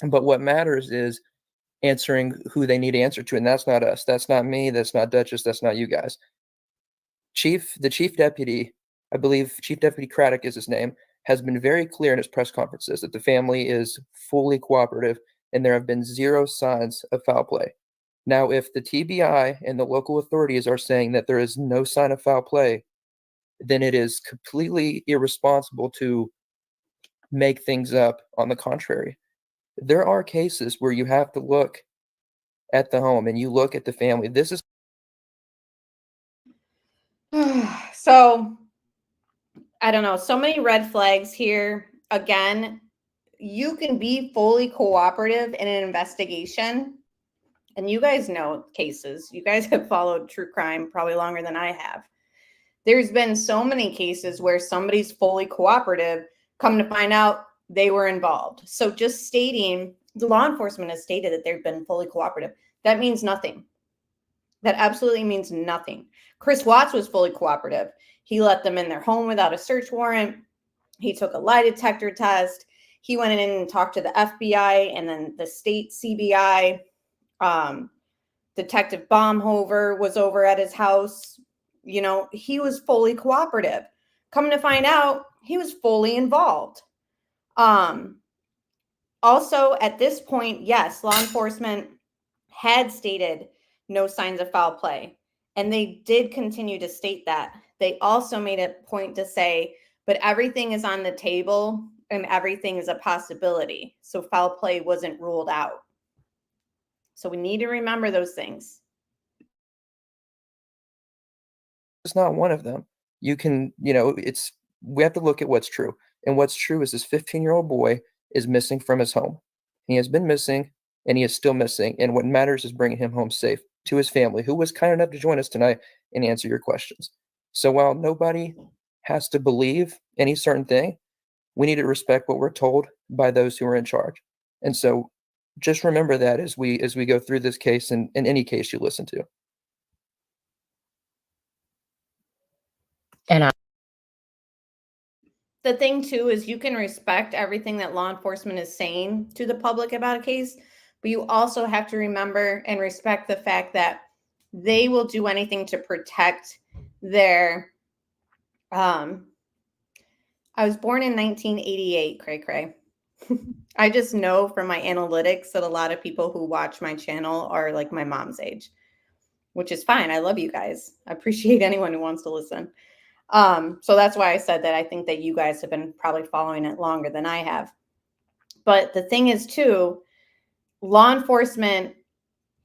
But what matters is answering who they need to answer to, and that's not us. That's not me. That's not Duchess. That's not you guys. The chief deputy, I believe Chief Deputy Craddock is his name, has been very clear in his press conferences that the family is fully cooperative and there have been zero signs of foul play. Now, if the TBI and the local authorities are saying that there is no sign of foul play, then it is completely irresponsible to make things up. On the contrary, there are cases where you have to look at the home and you look at the family. This is so, I don't know, so many red flags here. Again, you can be fully cooperative in an investigation, and you guys know cases. You guys have followed true crime probably longer than I have. There's been so many cases where somebody's fully cooperative, come to find out they were involved. So just stating, the law enforcement has stated that they've been fully cooperative. That means nothing. That absolutely means nothing. Chris Watts was fully cooperative. He let them in their home without a search warrant. He took a lie detector test. He went in and talked to the FBI and then the state CBI. Detective Baumhover was over at his house. He was fully cooperative. Coming to find out, he was fully involved. Also, at this point, yes, law enforcement had stated no signs of foul play, and they did continue to state that. They also made a point to say, but everything is on the table and everything is a possibility. So foul play wasn't ruled out. So we need to remember those things. was not one of them. You can, we have to look at what's true. And what's true is this 15-year-old boy is missing from his home. He has been missing and he is still missing. And what matters is bringing him home safe to his family, who was kind enough to join us tonight and answer your questions. So while nobody has to believe any certain thing, we need to respect what we're told by those who are in charge. And so just remember that as we go through this case and in any case you listen to. And the thing too is you can respect everything that law enforcement is saying to the public about a case, but you also have to remember and respect the fact that they will do anything to protect their I was born in 1988, cray. I just know from my analytics that a lot of people who watch my channel are like my mom's age, which is fine. I love you guys. I appreciate anyone who wants to listen. So that's why I said that I think that you guys have been probably following it longer than I have. But the thing is too, law enforcement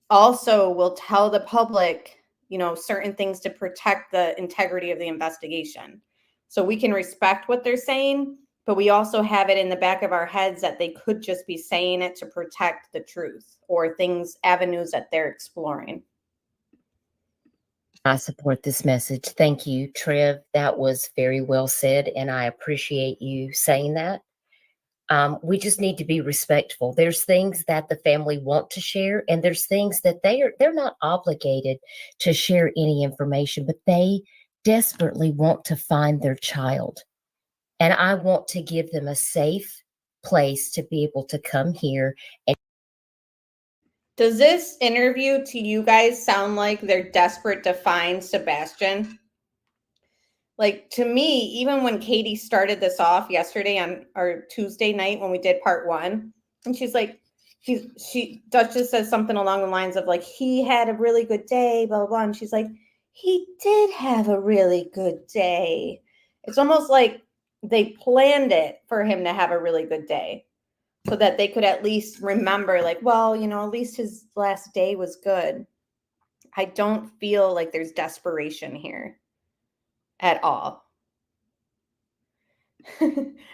also will tell the public, certain things to protect the integrity of the investigation. So we can respect what they're saying, but we also have it in the back of our heads that they could just be saying it to protect the truth or avenues that they're exploring. I support this message. Thank you, Trev. That was very well said, and I appreciate you saying that. We just need to be respectful. There's things that the family want to share, and there's things that they're not obligated to share any information, but they desperately want to find their child. And I want to give them a safe place to be able to come here. And does this interview to you guys sound like they're desperate to find Sebastian? Like, to me, even when Katie started this off yesterday on our Tuesday night when we did part 1, and she's like, Duchess says something along the lines of like, he had a really good day, blah, blah, blah. And she's like, he did have a really good day. It's almost like they planned it for him to have a really good day so that they could at least remember like, well, at least his last day was good. I don't feel like there's desperation here at all.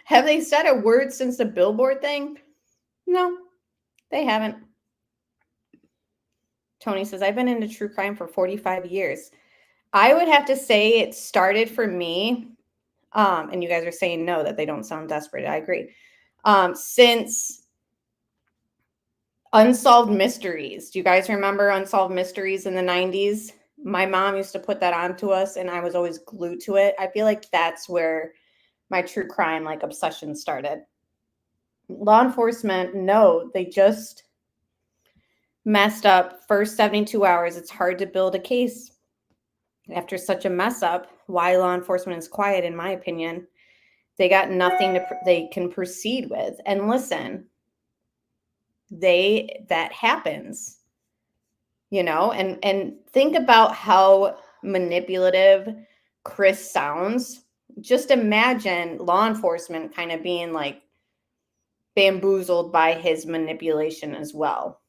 Have they said a word since the Billboard thing? No, they haven't. Tony says, I've been into true crime for 45 years. I would have to say it started for me, and you guys are saying no, that they don't sound desperate. I agree. Since Unsolved Mysteries. Do you guys remember Unsolved Mysteries in the 90s? My mom used to put that on to us, and I was always glued to it. I feel like that's where my true crime obsession started. Law enforcement, no, they just messed up. First 72 hours, it's hard to build a case. After such a mess up, why law enforcement is quiet, in my opinion. They got nothing they can proceed with. And listen, that happens, and think about how manipulative Chris sounds. Just imagine law enforcement kind of being like bamboozled by his manipulation as well.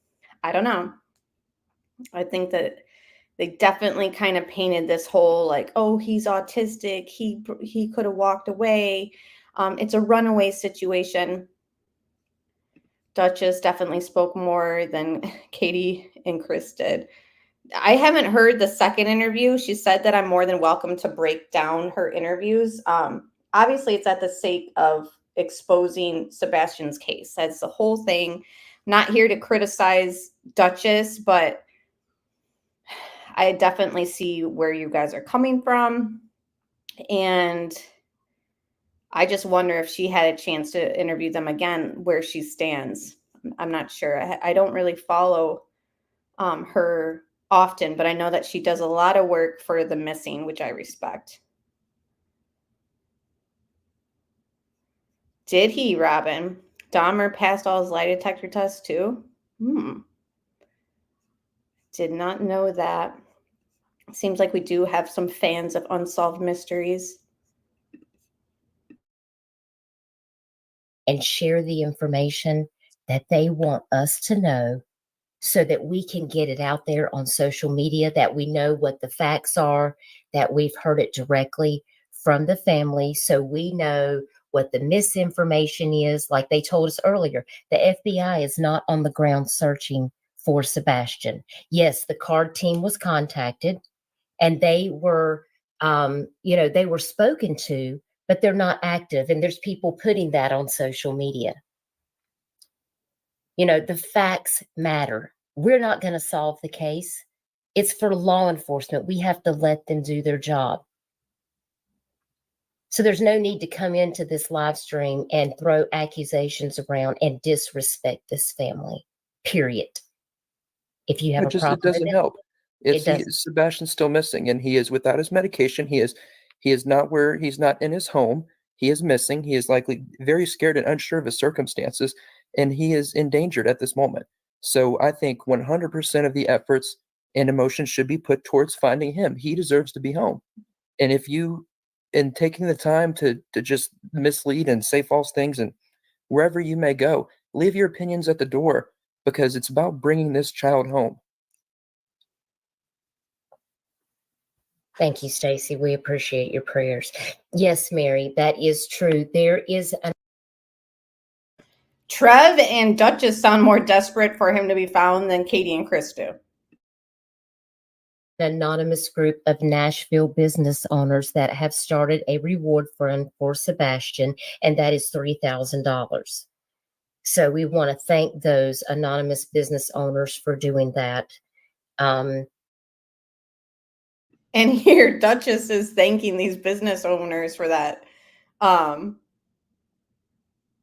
I don't know. I think that they definitely kind of painted this whole like, oh, he's autistic. He could have walked away. It's a runaway situation. Duchess definitely spoke more than Katie and Chris did. I haven't heard the second interview. She said that I'm more than welcome to break down her interviews. Obviously, it's at the sake of exposing Sebastian's case. That's the whole thing. Not here to criticize Duchess, but I definitely see where you guys are coming from. And I just wonder if she had a chance to interview them again, where she stands. I'm not sure. I don't really follow her often, but I know that she does a lot of work for the missing, which I respect. Did he, Robin? Dahmer passed all his lie detector tests too? Did not know that. Seems like we do have some fans of Unsolved Mysteries. and share the information that they want us to know so that we can get it out there on social media, that we know what the facts are, that we've heard it directly from the family, so we know what the misinformation is. Like they told us earlier, the FBI is not on the ground searching for Sebastian. Yes, the card team was contacted and they were, they were spoken to, but they're not active. And there's people putting that on social media. The facts matter. We're not going to solve the case. It's for law enforcement. We have to let them do their job. So there's no need to come into this live stream and throw accusations around and disrespect this family, period. If you have a problem, it doesn't help. doesn't. Sebastian's still missing, and he is without his medication. He's not in his home. He is missing. He is likely very scared and unsure of his circumstances, and he is endangered at this moment. So I think 100% of the efforts and emotions should be put towards finding him. He deserves to be home. And if you, in taking the time to just mislead and say false things, and wherever you may go, leave your opinions at the door, because it's about bringing this child home. Thank you, Stacy. We appreciate your prayers. Yes, Mary, that is true. There is an Trev and Duchess sound more desperate for him to be found than Katie and Chris do. anonymous group of Nashville business owners that have started a reward fund for Sebastian, and that is $3,000. So we want to thank those anonymous business owners for doing that. And here, Duchess is thanking these business owners for that.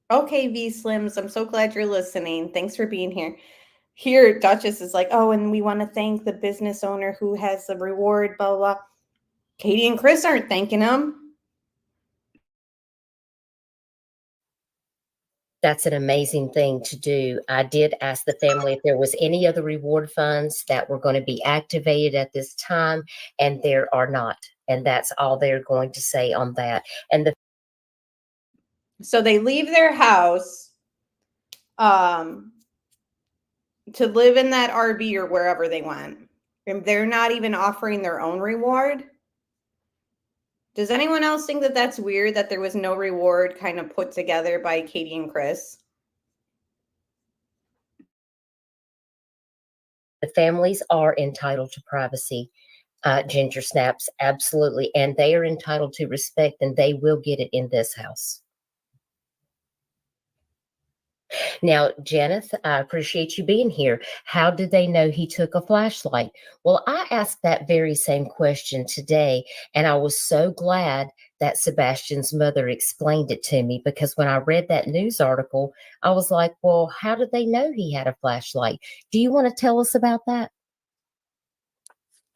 Okay, V Slims, I'm so glad you're listening. Thanks for being here. Here, Duchess is like, oh, and we want to thank the business owner who has the reward, blah, blah, blah. Katie and Chris aren't thanking him. That's an amazing thing to do. I did ask the family if there was any other reward funds that were going to be activated at this time, and there are not. And that's all they're going to say on that. And so they leave their house to live in that RV or wherever they went. And they're not even offering their own reward. Does anyone else think that that's weird, that there was no reward kind of put together by Katie and Chris? The families are entitled to privacy, Ginger Snaps, absolutely. And they are entitled to respect, and they will get it in this house. Now, Janeth, I appreciate you being here. How did they know he took a flashlight? Well, I asked that very same question today, and I was so glad that Sebastian's mother explained it to me, because when I read that news article, I was like, well, how did they know he had a flashlight? Do you want to tell us about that?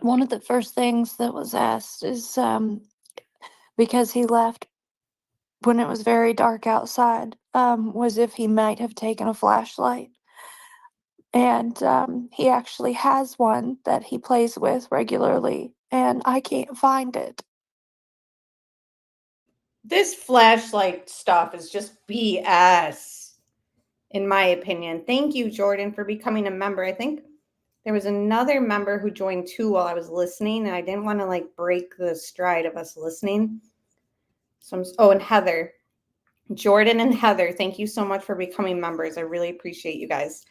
One of the first things that was asked is because he left when it was very dark outside, was if he might have taken a flashlight. And he actually has one that he plays with regularly, and I can't find it. This flashlight stuff is just BS, in my opinion. Thank you, Jordan, for becoming a member. I think there was another member who joined too while I was listening, and I didn't want to break the stride of us listening. And Heather. Jordan and Heather, thank you so much for becoming members. I really appreciate you guys.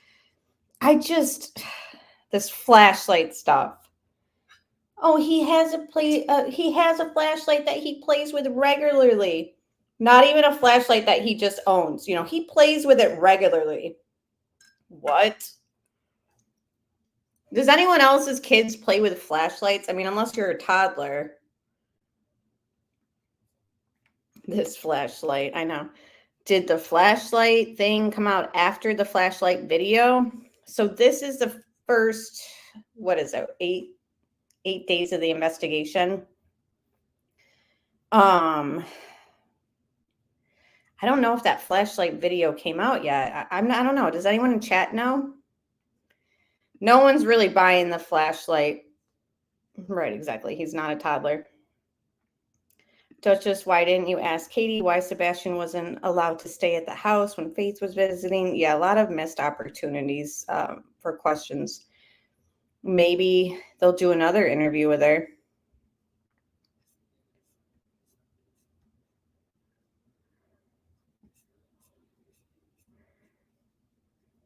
This flashlight stuff. Oh, he has a flashlight that he plays with regularly. Not even a flashlight that he just owns. He plays with it regularly. What? Does anyone else's kids play with flashlights? I mean, unless you're a toddler. This flashlight, I know. Did the flashlight thing come out after the flashlight video? So this is the first, 8 days of the investigation. I don't know if that flashlight video came out yet. I don't know. Does anyone in chat know? No one's really buying the flashlight. Right, exactly. He's not a toddler. Duchess, why didn't you ask Katie why Sebastian wasn't allowed to stay at the house when Faith was visiting? Yeah, a lot of missed opportunities for questions. Maybe they'll do another interview with her.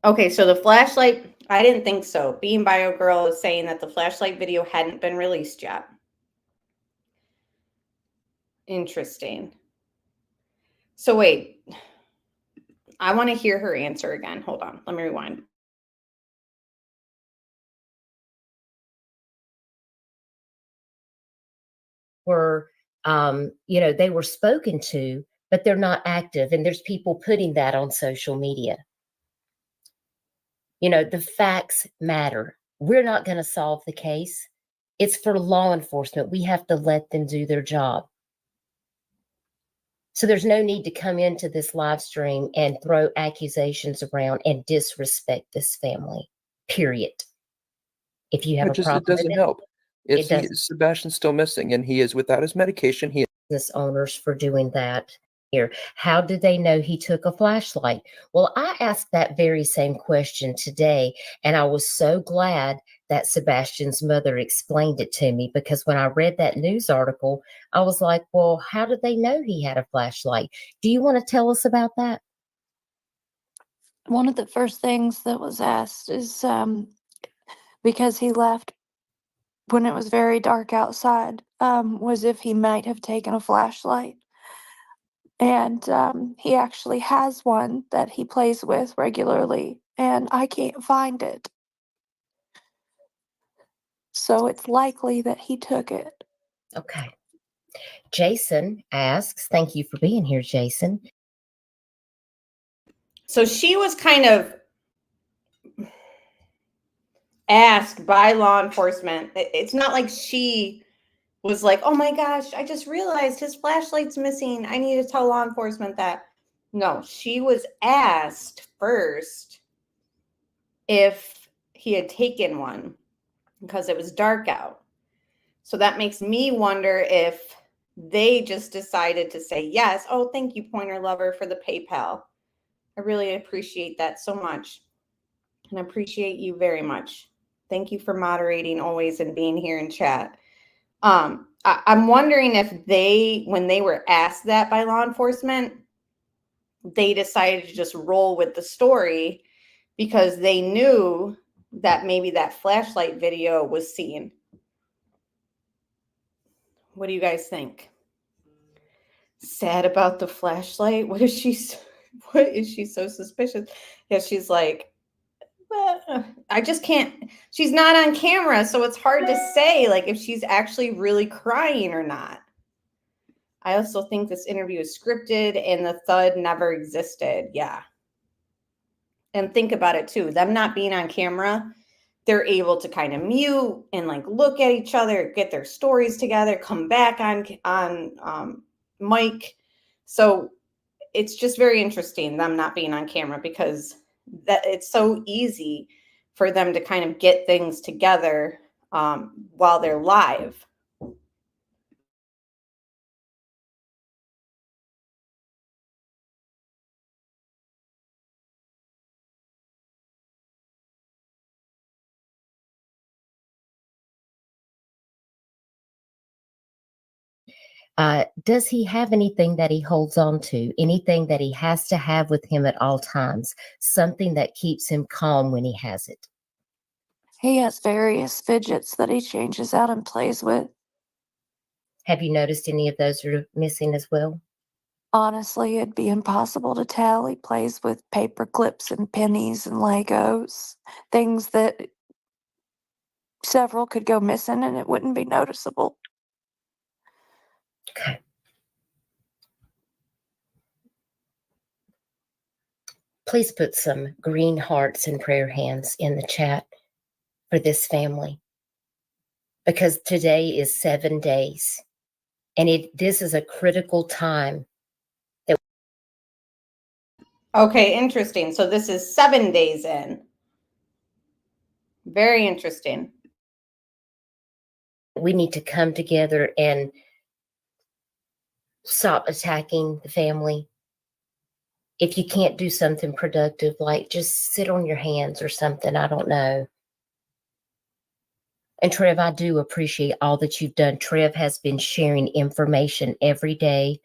Okay, so the flashlight, I didn't think so. Being Bio Girl is saying that the flashlight video hadn't been released yet. Interesting. So wait, I want to hear her answer again. Hold on, let me rewind. Were, they were spoken to, but they're not active. And there's people putting that on social media. The facts matter. We're not going to solve the case. It's for law enforcement. We have to let them do their job. So there's no need to come into this live stream and throw accusations around and disrespect this family, period. If you have a problem it doesn't with help. it doesn't. Sebastian's still missing, and he is without his medication. He Business owners for doing that here. How did they know he took a flashlight? Well, I asked that very same question today, and I was so glad that Sebastian's mother explained it to me, because when I read that news article, I was like, well, how did they know he had a flashlight? Do you want to tell us about that? One of the first things that was asked is because he left when it was very dark outside, was if he might have taken a flashlight. And he actually has one that he plays with regularly, and I can't find it. So it's likely that he took it. Okay. Jason asks, thank you for being here, Jason. So she was kind of asked by law enforcement. It's not like she was like, oh my gosh, I just realized his flashlight's missing. I need to tell law enforcement that. No, she was asked first if he had taken one because it was dark out. So that makes me wonder if they just decided to say yes. Oh, thank you, Pointer Lover, for the PayPal. I really appreciate that so much. And I appreciate you very much. Thank you for moderating always and being here in chat. I'm wondering if when they were asked that by law enforcement, they decided to just roll with the story because they knew that maybe that flashlight video was seen. What do you guys think? Sad about the flashlight? What is she so suspicious? Yeah, she's like, I just can't, she's not on camera, so it's hard to say like if she's actually really crying or not. I also think this interview is scripted and the thud never existed. Yeah. And think about it too. Them not being on camera, they're able to kind of mute and like look at each other, get their stories together, come back on mic. So it's just very interesting, them not being on camera, because that it's so easy for them to kind of get things together while they're live. Does he have anything that he holds on to? Anything that he has to have with him at all times? Something that keeps him calm when he has it? He has various fidgets that he changes out and plays with. Have you noticed any of those are missing as well? Honestly, it'd be impossible to tell. He plays with paper clips and pennies and Legos, things that several could go missing and it wouldn't be noticeable. Okay. Please put some green hearts and prayer hands in the chat for this family, because today is 7 days, and this is a critical time. Okay, interesting. So this is 7 days in. Very interesting. We need to come together and stop attacking the family. If you can't do something productive, like just sit on your hands or something, I don't know. And Trev, I do appreciate all that you've done. Trev has been sharing information every day.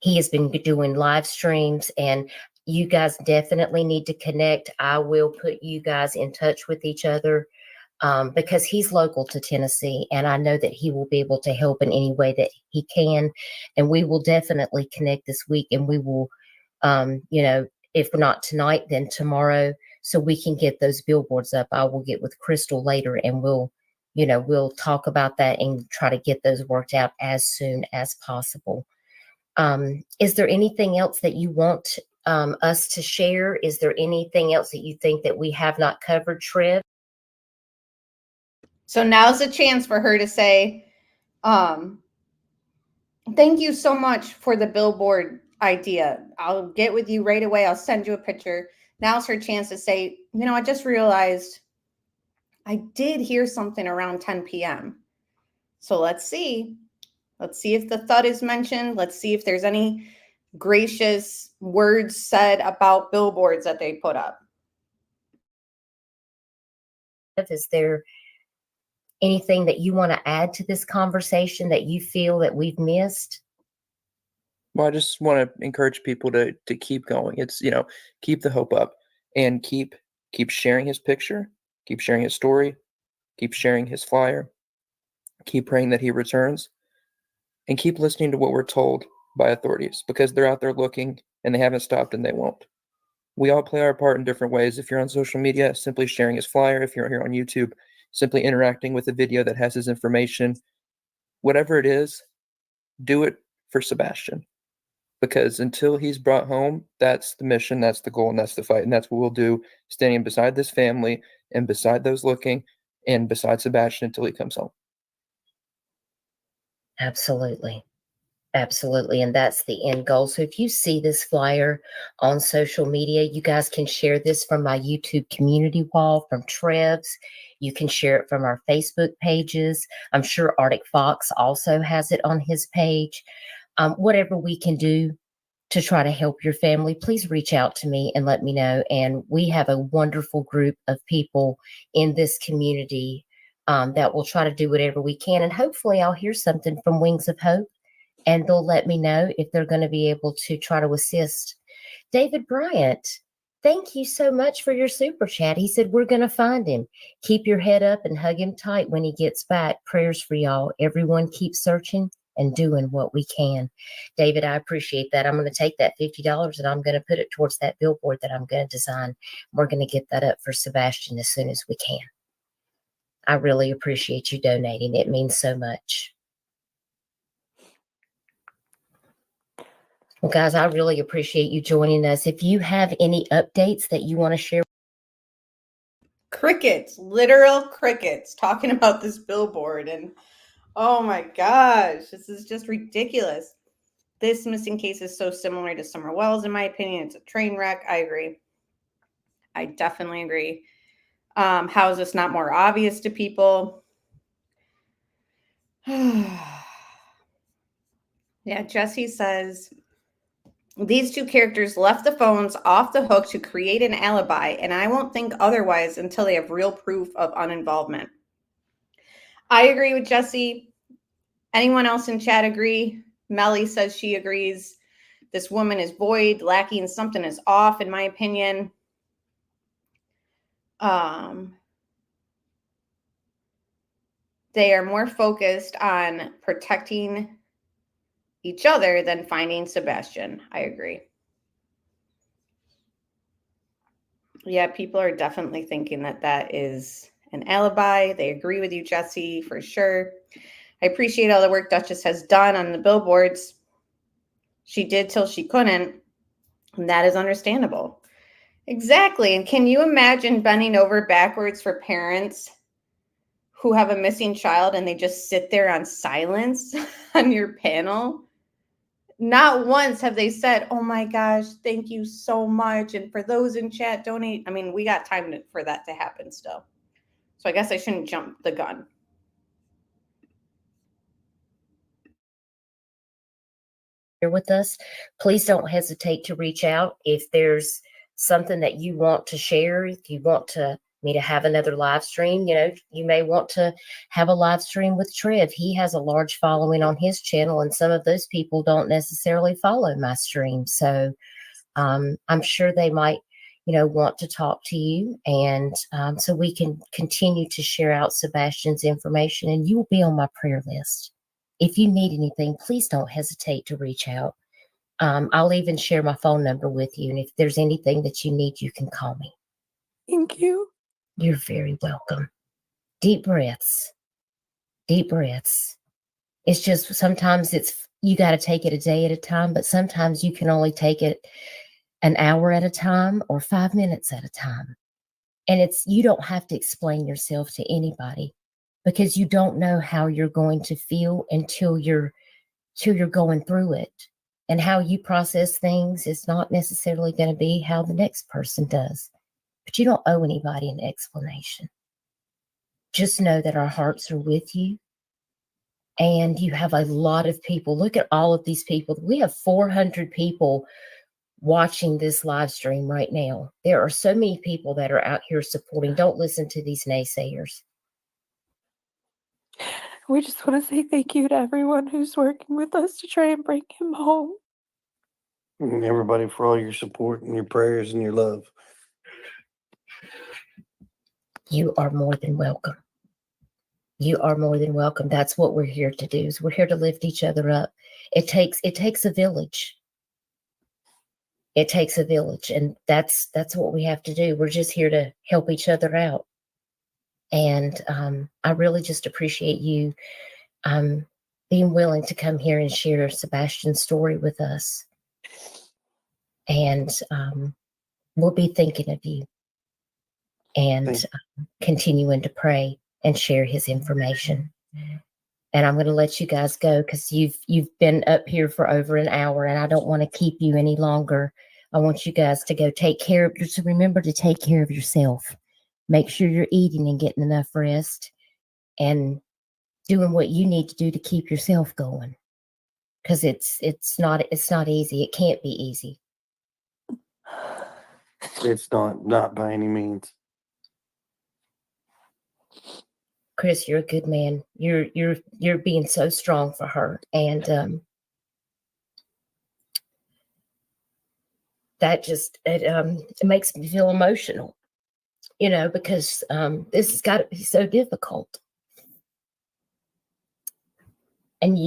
He has been doing live streams, and you guys definitely need to connect. I will put you guys in touch with each other because he's local to Tennessee, and I know that he will be able to help in any way that he can. And we will definitely connect this week, and we will, if not tonight, then tomorrow, so we can get those billboards up. I will get with Crystal later, and we'll talk about that and try to get those worked out as soon as possible. Is there anything else that you want us to share? Is there anything else that you think that we have not covered, Trev? So now's a chance for her to say, thank you so much for the billboard idea. I'll get with you right away. I'll send you a picture. Now's her chance to say, I just realized I did hear something around 10 p.m. So let's see. Let's see if the thud is mentioned. Let's see if there's any gracious words said about billboards that they put up. Is there anything that you want to add to this conversation that you feel that we've missed? Well, I just want to encourage people to keep going. It's, keep the hope up and keep sharing his picture, keep sharing his story, keep sharing his flyer, keep praying that he returns, and keep listening to what we're told by authorities, because they're out there looking and they haven't stopped and they won't. We all play our part in different ways. If you're on social media, simply sharing his flyer. If you're here on YouTube, simply interacting with a video that has his information. Whatever it is, do it for Sebastian. Because until he's brought home, that's the mission, that's the goal, and that's the fight. And that's what we'll do, standing beside this family and beside those looking and beside Sebastian until he comes home. Absolutely. Absolutely. And that's the end goal. So if you see this flyer on social media, you guys can share this from my YouTube community wall, from Trev's. You can share it from our Facebook pages. I'm sure Arctic Fox also has it on his page. Whatever we can do to try to help your family, please reach out to me and let me know. And we have a wonderful group of people in this community that will try to do whatever we can. And hopefully I'll hear something from Wings of Hope, and they'll let me know if they're going to be able to try to assist. David Bryant, thank you so much for your super chat. He said, we're going to find him. Keep your head up and hug him tight when he gets back. Prayers for y'all. Everyone keep searching and doing what we can. David, I appreciate that. I'm going to take that $50 and I'm going to put it towards that billboard that I'm going to design. We're going to get that up for Sebastian as soon as we can. I really appreciate you donating. It means so much. Well, guys, I really appreciate you joining us. If you have any updates that you want to share. Crickets, literal crickets, talking about this billboard. And oh my gosh, this is just ridiculous. This missing case is so similar to Summer Wells, in my opinion. It's a train wreck. I agree. I definitely agree. How is this not more obvious to people? Yeah, Jesse says, these two characters left the phones off the hook to create an alibi, and I won't think otherwise until they have real proof of uninvolvement. I agree with Jesse. Anyone else in chat agree? Melly says she agrees. This woman is void, lacking, something is off, in my opinion. They are more focused on protecting each other than finding Sebastian. I agree. Yeah, people are definitely thinking that that is an alibi. They agree with you, Jesse, for sure. I appreciate all the work Duchess has done on the billboards. She did till she couldn't, and that is understandable. Exactly. And can you imagine bending over backwards for parents who have a missing child and they just sit there on silence on your panel? Not once have they said, oh my gosh, thank you so much. And for those in chat, donate. I mean, we got time for that to happen still. So I guess I shouldn't jump the gun. with us, please don't hesitate to reach out. If there's something that you want to share, if you want me to have another live stream, you may want to have a live stream with Trev. He has a large following on his channel, and some of those people don't necessarily follow my stream. So I'm sure they might, want to talk to you. And so we can continue to share out Sebastian's information, and you will be on my prayer list. If you need anything, please don't hesitate to reach out. I'll even share my phone number with you. And if there's anything that you need, you can call me. Thank you. You're very welcome. Deep breaths. Deep breaths. It's just sometimes you got to take it a day at a time, but sometimes you can only take it an hour at a time or 5 minutes at a time. And you don't have to explain yourself to anybody, because you don't know how you're going to feel until you're going through it. And how you process things is not necessarily going to be how the next person does. But you don't owe anybody an explanation. Just know that our hearts are with you. And you have a lot of people. Look at all of these people. We have 400 people watching this live stream right now. There are so many people that are out here supporting. Don't listen to these naysayers. We just want to say thank you to everyone who's working with us to try and bring him home. And everybody for all your support and your prayers and your love. You are more than welcome. You are more than welcome. That's what we're here to do. Is we're here to lift each other up. It takes a village. It takes a village, and that's what we have to do. We're just here to help each other out. And I really just appreciate you being willing to come here and share Sebastian's story with us. And we'll be thinking of you and continuing to pray and share his information. And I'm going to let you guys go because you've been up here for over an hour, and I don't want to keep you any longer. I want you guys to go take care of yourself. Remember to take care of yourself. Make sure you're eating and getting enough rest and doing what you need to do to keep yourself going. Because it's not easy. It can't be easy. It's not by any means. Chris, you're a good man. You're being so strong for her, and that just it makes me feel emotional, because this has got to be so difficult. And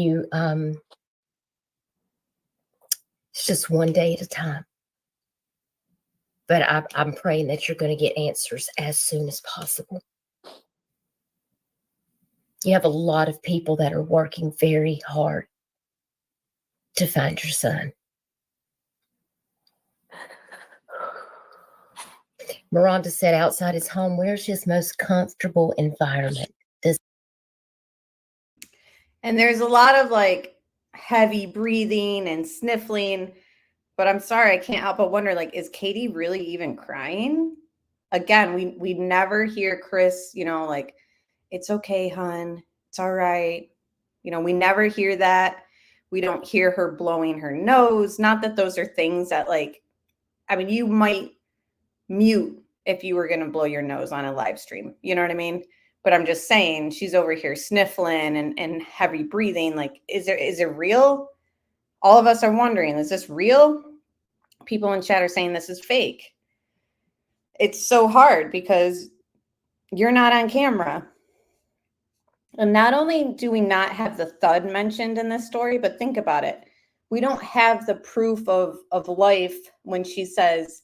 it's just one day at a time. But I'm praying that you're going to get answers as soon as possible. You have a lot of people that are working very hard to find your son. Miranda said outside his home, where's his most comfortable environment? And there's a lot of heavy breathing and sniffling, but I'm sorry, I can't help but wonder, is Katie really even crying? Again, we never hear Chris, it's okay, hon. It's all right. We never hear that. We don't hear her blowing her nose. Not that those are things that you might mute if you were going to blow your nose on a live stream. You know what I mean? But I'm just saying she's over here sniffling and heavy breathing. Is it real? All of us are wondering, is this real? People in chat are saying this is fake. It's so hard because you're not on camera. And not only do we not have the thud mentioned in this story, but think about it. We don't have the proof of life when she says,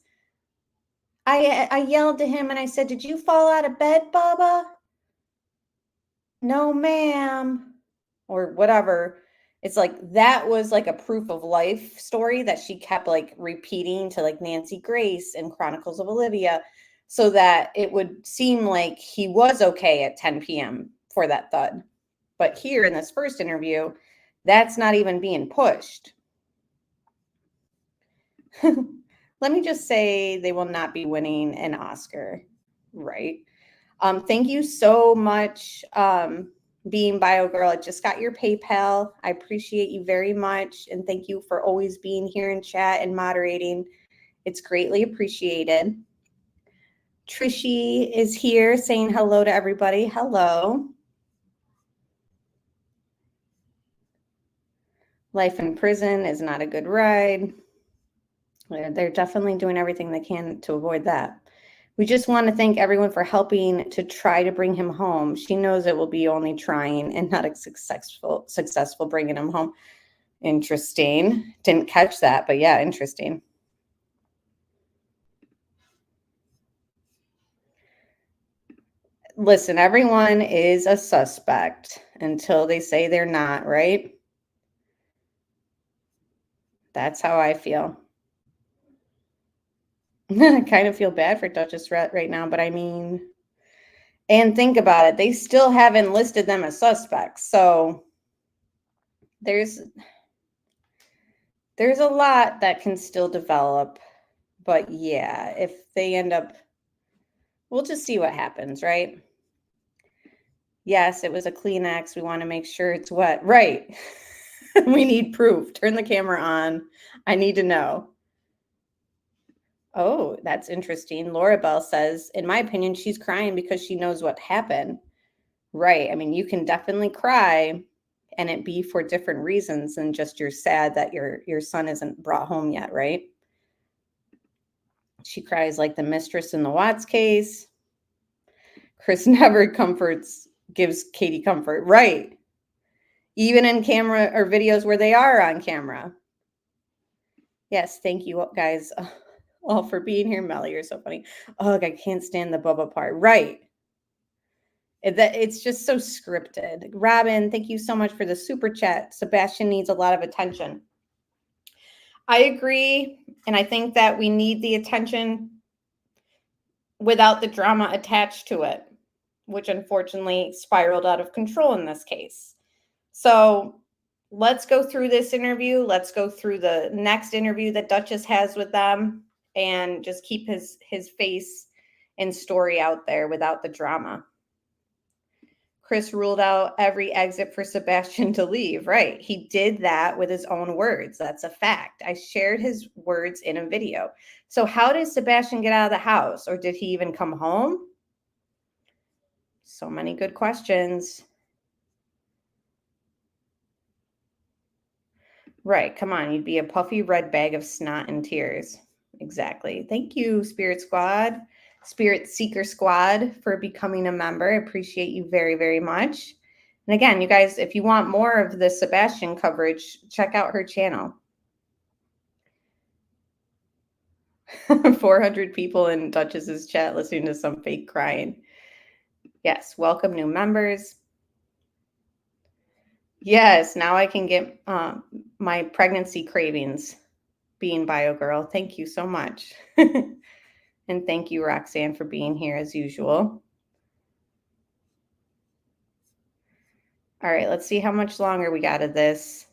I yelled to him and I said, did you fall out of bed, Baba? No, ma'am. Or whatever. It's that was a proof of life story that she kept repeating to Nancy Grace and Chronicles of Olivia, so that it would seem like he was okay at 10 p.m. for that thud. But here in this first interview, that's not even being pushed. Let me just say they will not be winning an Oscar, right? Thank you so much, Being Bio Girl, I just got your PayPal. I appreciate you very much. And thank you for always being here in chat and moderating. It's greatly appreciated. Trishy is here saying hello to everybody. Hello. Life in prison is not a good ride. They're definitely doing everything they can to avoid that. We just want to thank everyone for helping to try to bring him home. She knows it will be only trying and not a successful bringing him home. Interesting. Didn't catch that, but yeah, interesting. Listen, everyone is a suspect until they say they're not, right? That's how I feel. I kind of feel bad for Duchess right now, but I mean, and think about it, they still haven't listed them as suspects. So there's a lot that can still develop. But yeah, if they end up, we'll just see what happens, right? Yes, it was a Kleenex. We want to make sure it's wet. Right. We need proof. Turn the camera on. I need to know. Oh, that's interesting. Laura Bell says, in my opinion, she's crying because she knows what happened. Right. I mean, you can definitely cry and it be for different reasons than just you're sad that your son isn't brought home yet, right? She cries like the mistress in the Watts case. Chris never gives Katie comfort. Right. Even in camera or videos where they are on camera. Yes, thank you guys all for being here. Melly, you're so funny. Oh, I can't stand the Bubba part. Right. It's just so scripted. Robin, thank you so much for the super chat. Sebastian needs a lot of attention. I agree. And I think that we need the attention without the drama attached to it, which unfortunately spiraled out of control in this case. So let's go through this interview. Let's go through the next interview that Duchess has with them and just keep his face and story out there without the drama. Chris ruled out every exit for Sebastian to leave. Right. He did that with his own words. That's a fact. I shared his words in a video. So how did Sebastian get out of the house? Or did he even come home? So many good questions. Right. Come on. You'd be a puffy red bag of snot and tears. Exactly. Thank you, Spirit Squad, Spirit Seeker Squad, for becoming a member. I appreciate you very, very much. And again, you guys, if you want more of the Sebastian coverage, check out her channel. 400 people in Duchess's chat listening to some fake crying. Yes. Welcome new members. Yes, now I can get my pregnancy cravings being Bio Girl. Thank you so much. And thank you, Roxanne, for being here as usual. All right, let's see how much longer we got of this.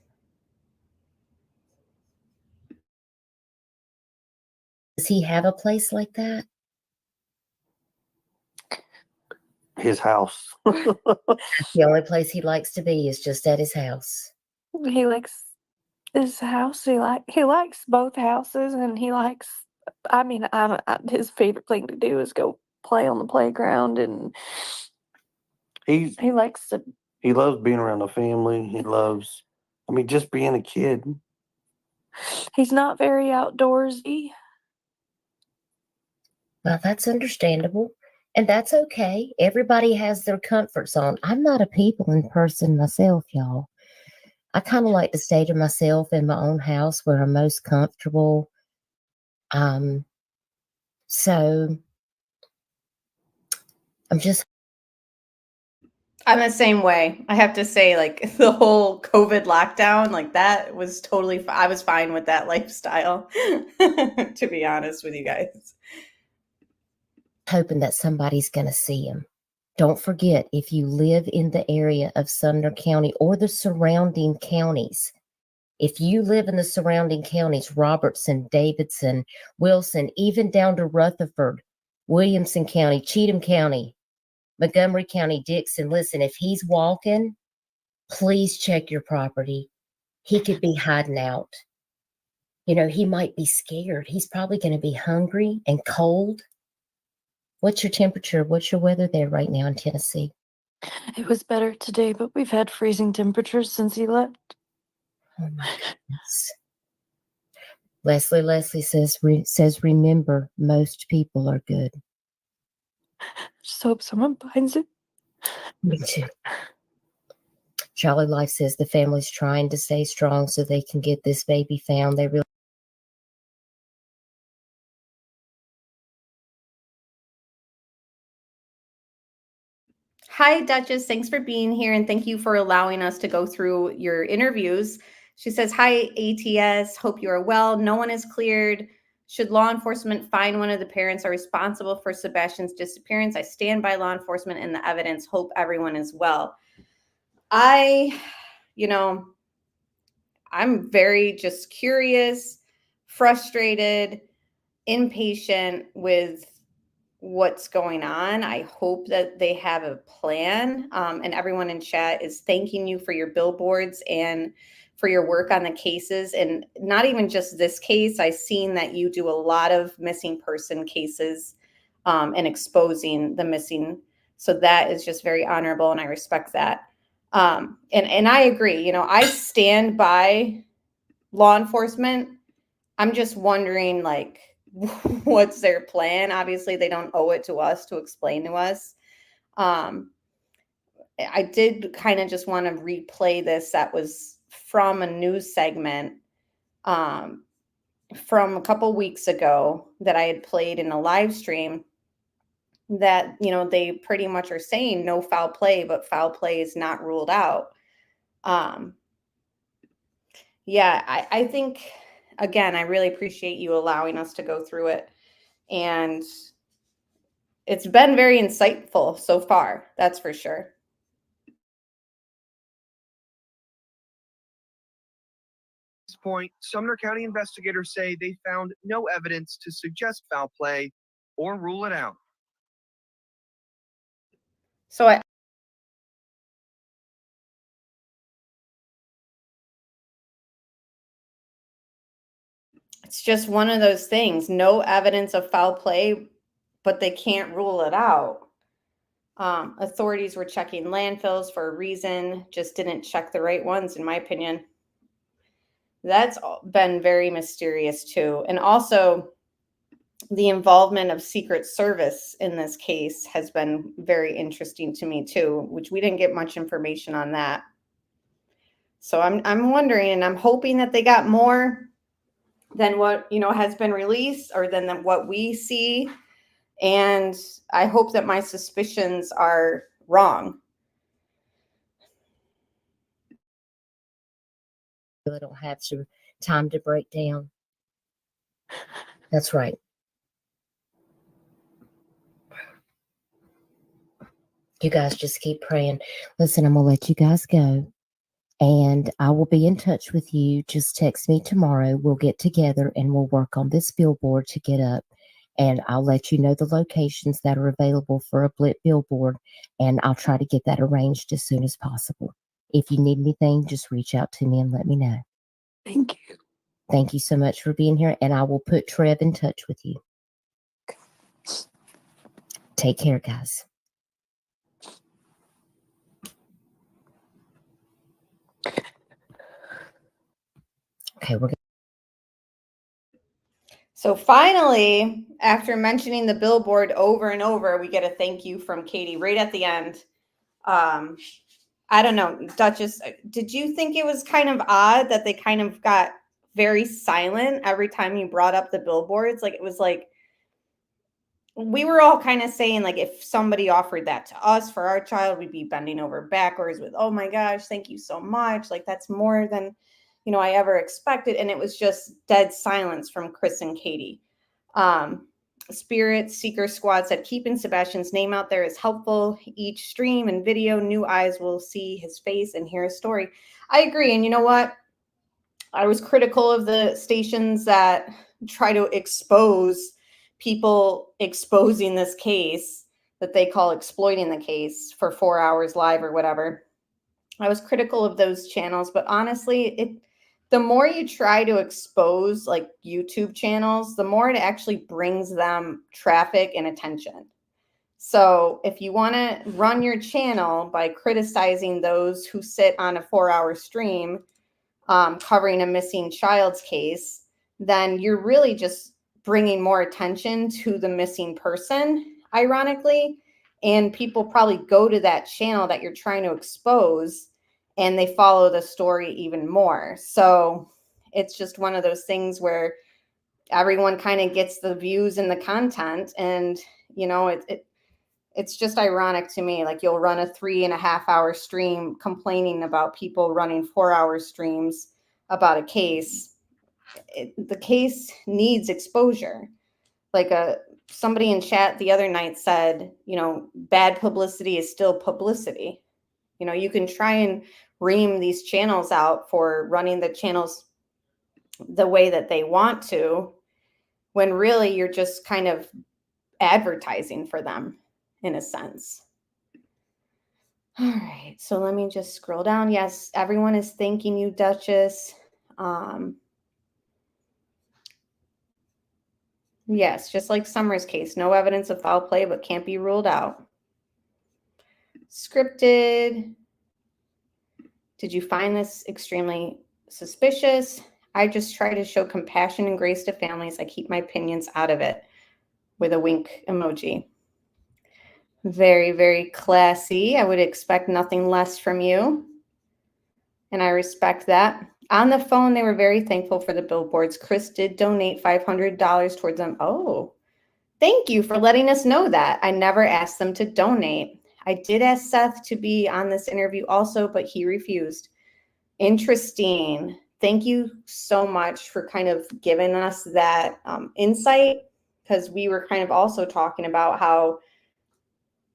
Does he have a place like that? His house. The only place he likes to be is just at his house. He likes his house. He likes both houses, and he likes. I mean, his favorite thing to do is go play on the playground, and he likes to. He loves being around the family. He loves, just being a kid. He's not very outdoorsy. Well, that's understandable. And that's okay. Everybody has their comfort zone. I'm not a people person myself, y'all. I kind of like to stay to myself in my own house where I'm most comfortable. So I'm the same way. I have to say, like, the whole COVID lockdown, like, that was totally I was fine with that lifestyle, to be honest with you guys. Hoping that somebody's going to see him. Don't forget, if you live in the area of Sumner County or the surrounding counties, if you live in the surrounding counties, Robertson, Davidson, Wilson, even down to Rutherford, Williamson County, Cheatham County, Montgomery County, Dixon, listen, if he's walking, please check your property. He could be hiding out. You know, he might be scared. He's probably going to be hungry and cold. What's your temperature? What's your weather there right now in Tennessee? It was better today, but we've had freezing temperatures since he left. Oh my goodness. Leslie says, remember, most people are good. Just hope someone finds it. Me too. Jolly Life says the family's trying to stay strong so they can get this baby found. They really. Hi, Duchess. Thanks for being here, and thank you for allowing us to go through your interviews. She says, hi, ATS. Hope you are well. No one is cleared. Should law enforcement find one of the parents are responsible for Sebastian's disappearance? I stand by law enforcement and the evidence. Hope everyone is well. I'm very just curious, frustrated, impatient with what's going on. I hope that they have a plan. And everyone in chat is thanking you for your billboards and for your work on the cases. And not even just this case. I've seen that you do a lot of missing person cases and exposing the missing. So that is just very honorable, and I respect that. And I agree, you know, I stand by law enforcement. I'm just wondering, like, what's their plan? Obviously, they don't owe it to us to explain to us. I did kind of just want to replay this. That was from a news segment from a couple weeks ago that I had played in a live stream that, you know, they pretty much are saying no foul play, but foul play is not ruled out. Yeah, I think, again, I really appreciate you allowing us to go through it. And it's been very insightful so far, that's for sure. At this point, Sumner County investigators say they found no evidence to suggest foul play or rule it out. So it's just one of those things, no evidence of foul play, but they can't rule it out. Authorities were checking landfills for a reason, just didn't check the right ones, in my opinion. That's been very mysterious too. And also the involvement of Secret Service in this case has been very interesting to me too, which we didn't get much information on that. So I'm wondering, and I'm hoping that they got more than what, you know, has been released, or than what we see. And I hope that my suspicions are wrong. They don't have time to break down. That's right. You guys just keep praying. Listen, I'm going to let you guys go. And I will be in touch with you. Just text me tomorrow. We'll get together and we'll work on this billboard to get up. And I'll let you know the locations that are available for a Blip billboard. And I'll try to get that arranged as soon as possible. If you need anything, just reach out to me and let me know. Thank you. Thank you so much for being here. And I will put Trev in touch with you. Take care, guys. Okay, we're good. So finally, after mentioning the billboard over and over, we get a thank you from Katie right at the end. I don't know, Duchess, did you think it was kind of odd that they kind of got very silent every time you brought up the billboards? Like, it was like, we were all kind of saying, like, if somebody offered that to us for our child, we'd be bending over backwards with, oh my gosh, thank you so much. Like, that's more than, you know, I ever expected. And it was just dead silence from Chris and Katie. Spirit Seeker Squad said, keeping Sebastian's name out there is helpful. Each stream and video, new eyes will see his face and hear his story. I agree. And you know what? I was critical of the stations that try to expose people exposing this case that they call exploiting the case for 4 hours live or whatever. I was critical of those channels, but honestly, the more you try to expose like YouTube channels, the more it actually brings them traffic and attention. So if you want to run your channel by criticizing those who sit on a 4-hour stream covering a missing child's case, then you're really just bringing more attention to the missing person, ironically. And people probably go to that channel that you're trying to expose and they follow the story even more. So it's just one of those things where everyone kind of gets the views and the content. And, you know, it's just ironic to me. Like you'll run a 3.5-hour stream complaining about people running 4-hour streams about a case. The case needs exposure. Like somebody in chat the other night said, you know, bad publicity is still publicity. You know, you can try and ream these channels out for running the channels the way that they want to, when really you're just kind of advertising for them in a sense. All right, so let me just scroll down. Yes, everyone is thanking you, Duchess. Yes, just like Summer's case, no evidence of foul play, but can't be ruled out. Scripted. Did you find this extremely suspicious? I just try to show compassion and grace to families. I keep my opinions out of it, with a wink emoji. Very, very classy. I would expect nothing less from you. And I respect that. On the phone, they were very thankful for the billboards. Chris did donate $500 towards them. Oh, thank you for letting us know that. I never asked them to donate. I did ask Seth to be on this interview also, but he refused. Interesting. Thank you so much for kind of giving us that insight, because we were kind of also talking about how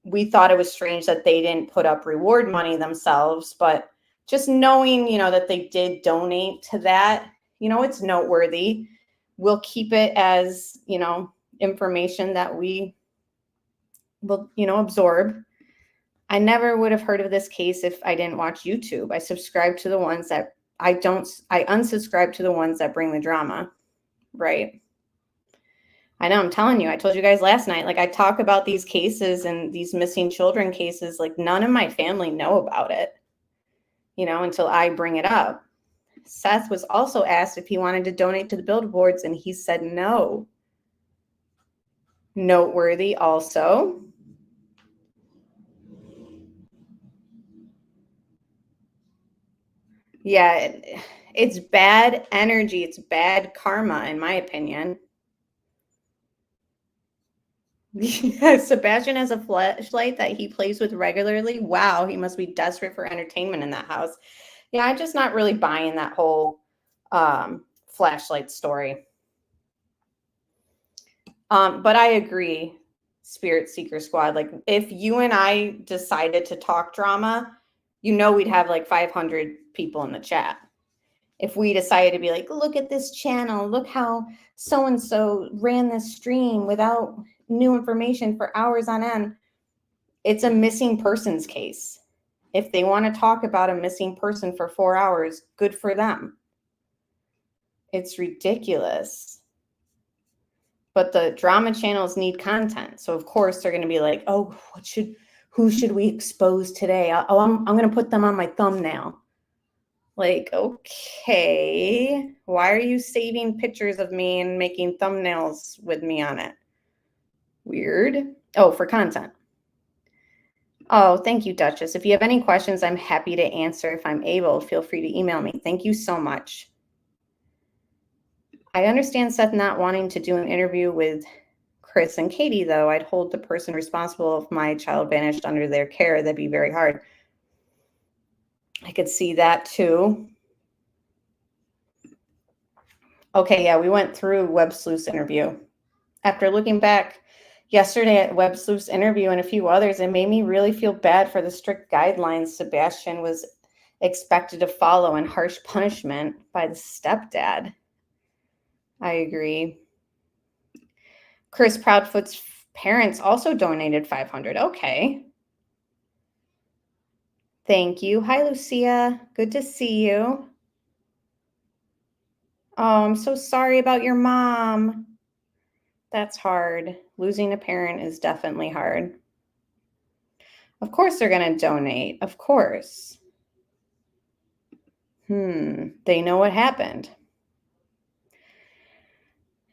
we thought it was strange that they didn't put up reward money themselves, but just knowing, you know, that they did donate to that, you know, it's noteworthy. We'll keep it as, you know, information that we will, you know, absorb. I never would have heard of this case if I didn't watch YouTube. I subscribe to the ones that I unsubscribe to the ones that bring the drama, right? I know, I'm telling you, I told you guys last night, like I talk about these cases and these missing children cases, like none of my family know about it, you know, until I bring it up. Seth was also asked if he wanted to donate to the billboards and he said no. Noteworthy also. Yeah, it's bad energy. It's bad karma, in my opinion. Yeah, Sebastian has a flashlight that he plays with regularly. Wow, he must be desperate for entertainment in that house. Yeah, I'm just not really buying that whole flashlight story. But I agree, Spirit Seeker Squad. Like, if you and I decided to talk drama, you know we'd have like 500 people in the chat. If we decided to be like, look at this channel, look how so-and-so ran this stream without new information for hours on end. It's a missing persons case. If they want to talk about a missing person for 4 hours, good for them. It's ridiculous. But the drama channels need content. So of course they're going to be like, oh, who should we expose today? I'm going to put them on my thumbnail. Like, okay, why are you saving pictures of me and making thumbnails with me on it? Weird. Oh, for content. Oh, thank you, Duchess. If you have any questions, I'm happy to answer. If I'm able, feel free to email me. Thank you so much. I understand Seth not wanting to do an interview with Chris and Katie, though. I'd hold the person responsible if my child vanished under their care. That'd be very hard. I could see that too. Okay, yeah, we went through Web Sleuth's interview. After looking back yesterday at Web Sleuth's interview and a few others, it made me really feel bad for the strict guidelines Sebastian was expected to follow and harsh punishment by the stepdad. I agree. Chris Proudfoot's Parents also donated $500. Okay. Thank you. Hi, Lucia. Good to see you. Oh, I'm so sorry about your mom. That's hard. Losing a parent is definitely hard. Of course they're going to donate. Of course. They know what happened.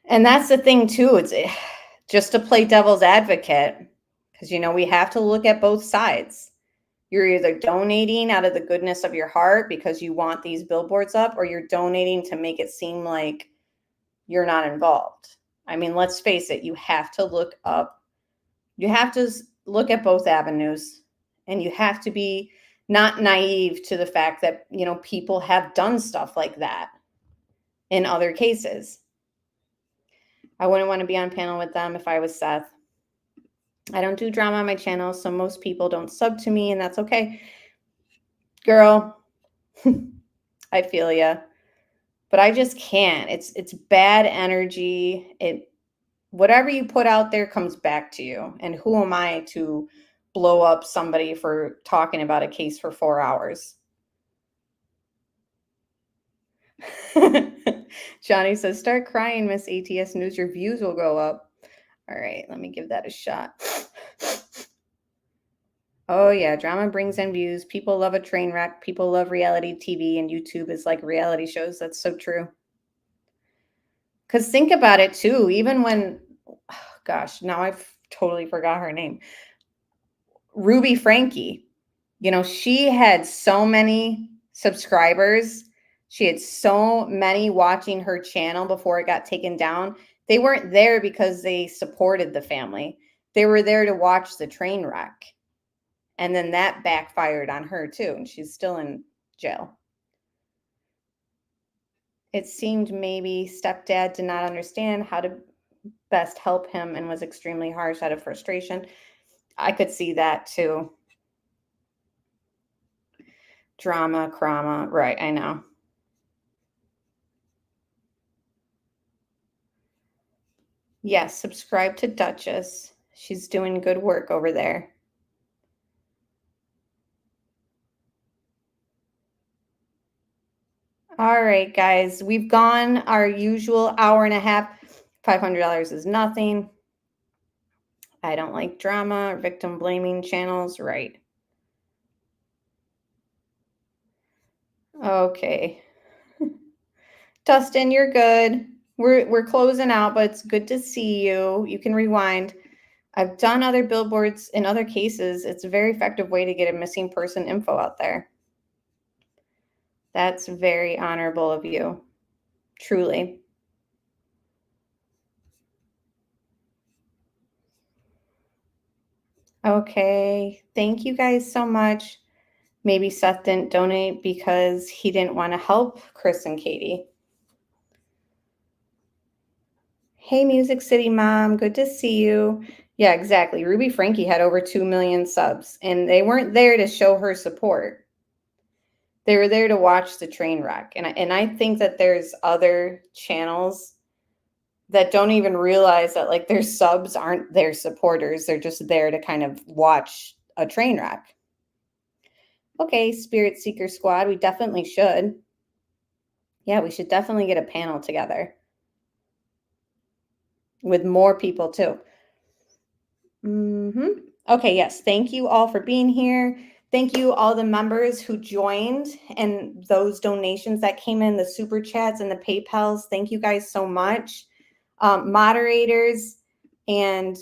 And that's the thing too. It's just to play devil's advocate, because, you know, we have to look at both sides. You're either donating out of the goodness of your heart because you want these billboards up, or you're donating to make it seem like you're not involved. I mean, let's face it, you have to look up. You have to look at both avenues, and you have to be not naive to the fact that, you know, people have done stuff like that in other cases. I wouldn't want to be on panel with them if I was Seth. I don't do drama on my channel, so most people don't sub to me, and that's okay. Girl, I feel ya. But I just can't. It's bad energy. Whatever you put out there comes back to you. And who am I to blow up somebody for talking about a case for 4 hours? Johnny says, start crying, Miss ATS News. Your views will go up. All right, let me give that a shot. Oh, yeah, drama brings in views. People love a train wreck. People love reality TV, and YouTube is like reality shows. That's so true. Because think about it, too. Even when, oh, gosh, now I've totally forgot her name. Ruby Frankie. You know, she had so many subscribers. She had so many watching her channel before it got taken down. They weren't there because they supported the family. They were there to watch the train wreck. And then that backfired on her too. And she's still in jail. It seemed maybe stepdad did not understand how to best help him and was extremely harsh out of frustration. I could see that too. Drama, crama. Right, I know. Yes, subscribe to Duchess. She's doing good work over there. All right, guys, we've gone our usual hour and a half. $500 is nothing. I don't like drama or victim blaming channels. Right. Okay. Dustin, you're good. We're closing out, but it's good to see you. You can rewind. I've done other billboards in other cases. It's a very effective way to get a missing person info out there. That's very honorable of you. Truly. Okay. Thank you guys so much. Maybe Seth didn't donate because he didn't want to help Chris and Katie. Hey, Music City Mom. Good to see you. Yeah, exactly. Ruby Frankie had over 2 million subs, and they weren't there to show her support. They were there to watch the train wreck. And I think that there's other channels that don't even realize that, like, their subs aren't their supporters. They're just there to kind of watch a train wreck. Okay, Spirit Seeker Squad, we definitely should. Yeah, we should definitely get a panel together with more people too. Okay, yes, thank you all for being here. Thank you all the members who joined and those donations that came in, the super chats and the PayPals. Thank you guys so much. Moderators and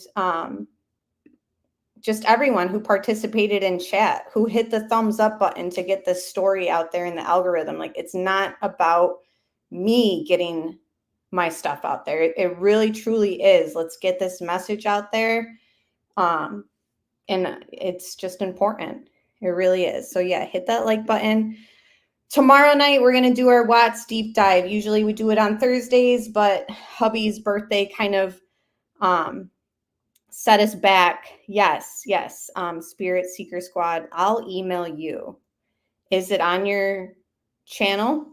just everyone who participated in chat, who hit the thumbs up button to get this story out there in the algorithm. Like, it's not about me getting my stuff out there. It really, truly is. Let's get this message out there. And it's just important. It really is. So yeah, hit that like button. Tomorrow night, we're going to do our Watts deep dive. Usually we do it on Thursdays, but hubby's birthday kind of set us back. Yes. Spirit Seeker Squad, I'll email you. Is it on your channel?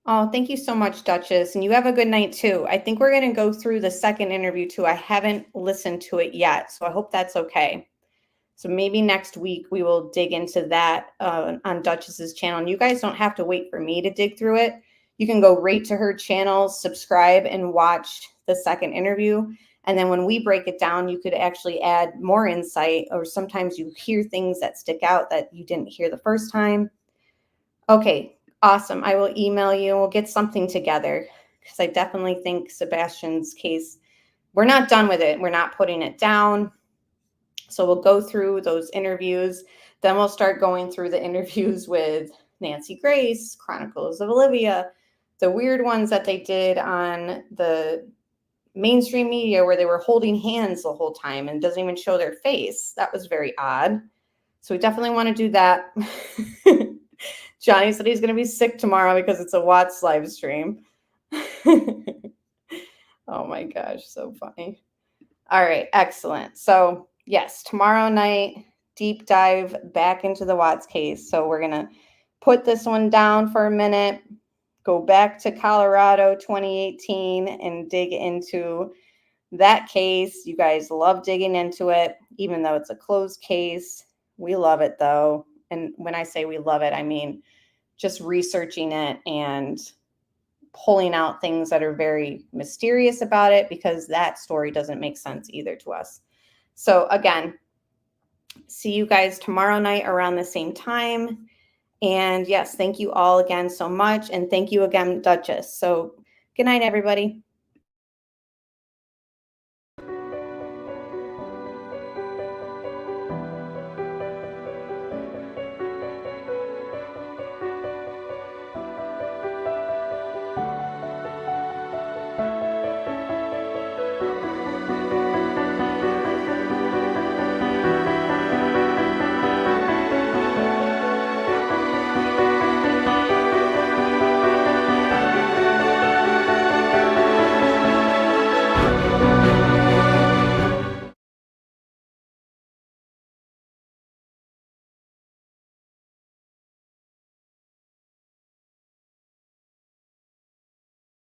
Oh, thank you so much, Duchess. And you have a good night too. I think we're going to go through the second interview too. I haven't listened to it yet, so I hope that's okay. So maybe next week we will dig into that on Duchess's channel. And you guys don't have to wait for me to dig through it. You can go right to her channel, subscribe, and watch the second interview. And then when we break it down, you could actually add more insight, or sometimes you hear things that stick out that you didn't hear the first time. Okay, awesome. I will email you. We'll get something together because I definitely think Sebastian's case, we're not done with it. We're not putting it down. So we'll go through those interviews. Then we'll start going through the interviews with Nancy Grace, Chronicles of Olivia, the weird ones that they did on the mainstream media where they were holding hands the whole time and doesn't even show their face. That was very odd. So we definitely want to do that. Johnny said he's going to be sick tomorrow because it's a Watts live stream. Oh my gosh, so funny. All right, excellent. So yes, tomorrow night, deep dive back into the Watts case. So we're going to put this one down for a minute, go back to Colorado 2018 and dig into that case. You guys love digging into it, even though it's a closed case. We love it though. And when I say we love it, I mean just researching it and pulling out things that are very mysterious about it, because that story doesn't make sense either to us. So again, see you guys tomorrow night around the same time. And yes, thank you all again so much. And thank you again, Duchess. So good night, everybody.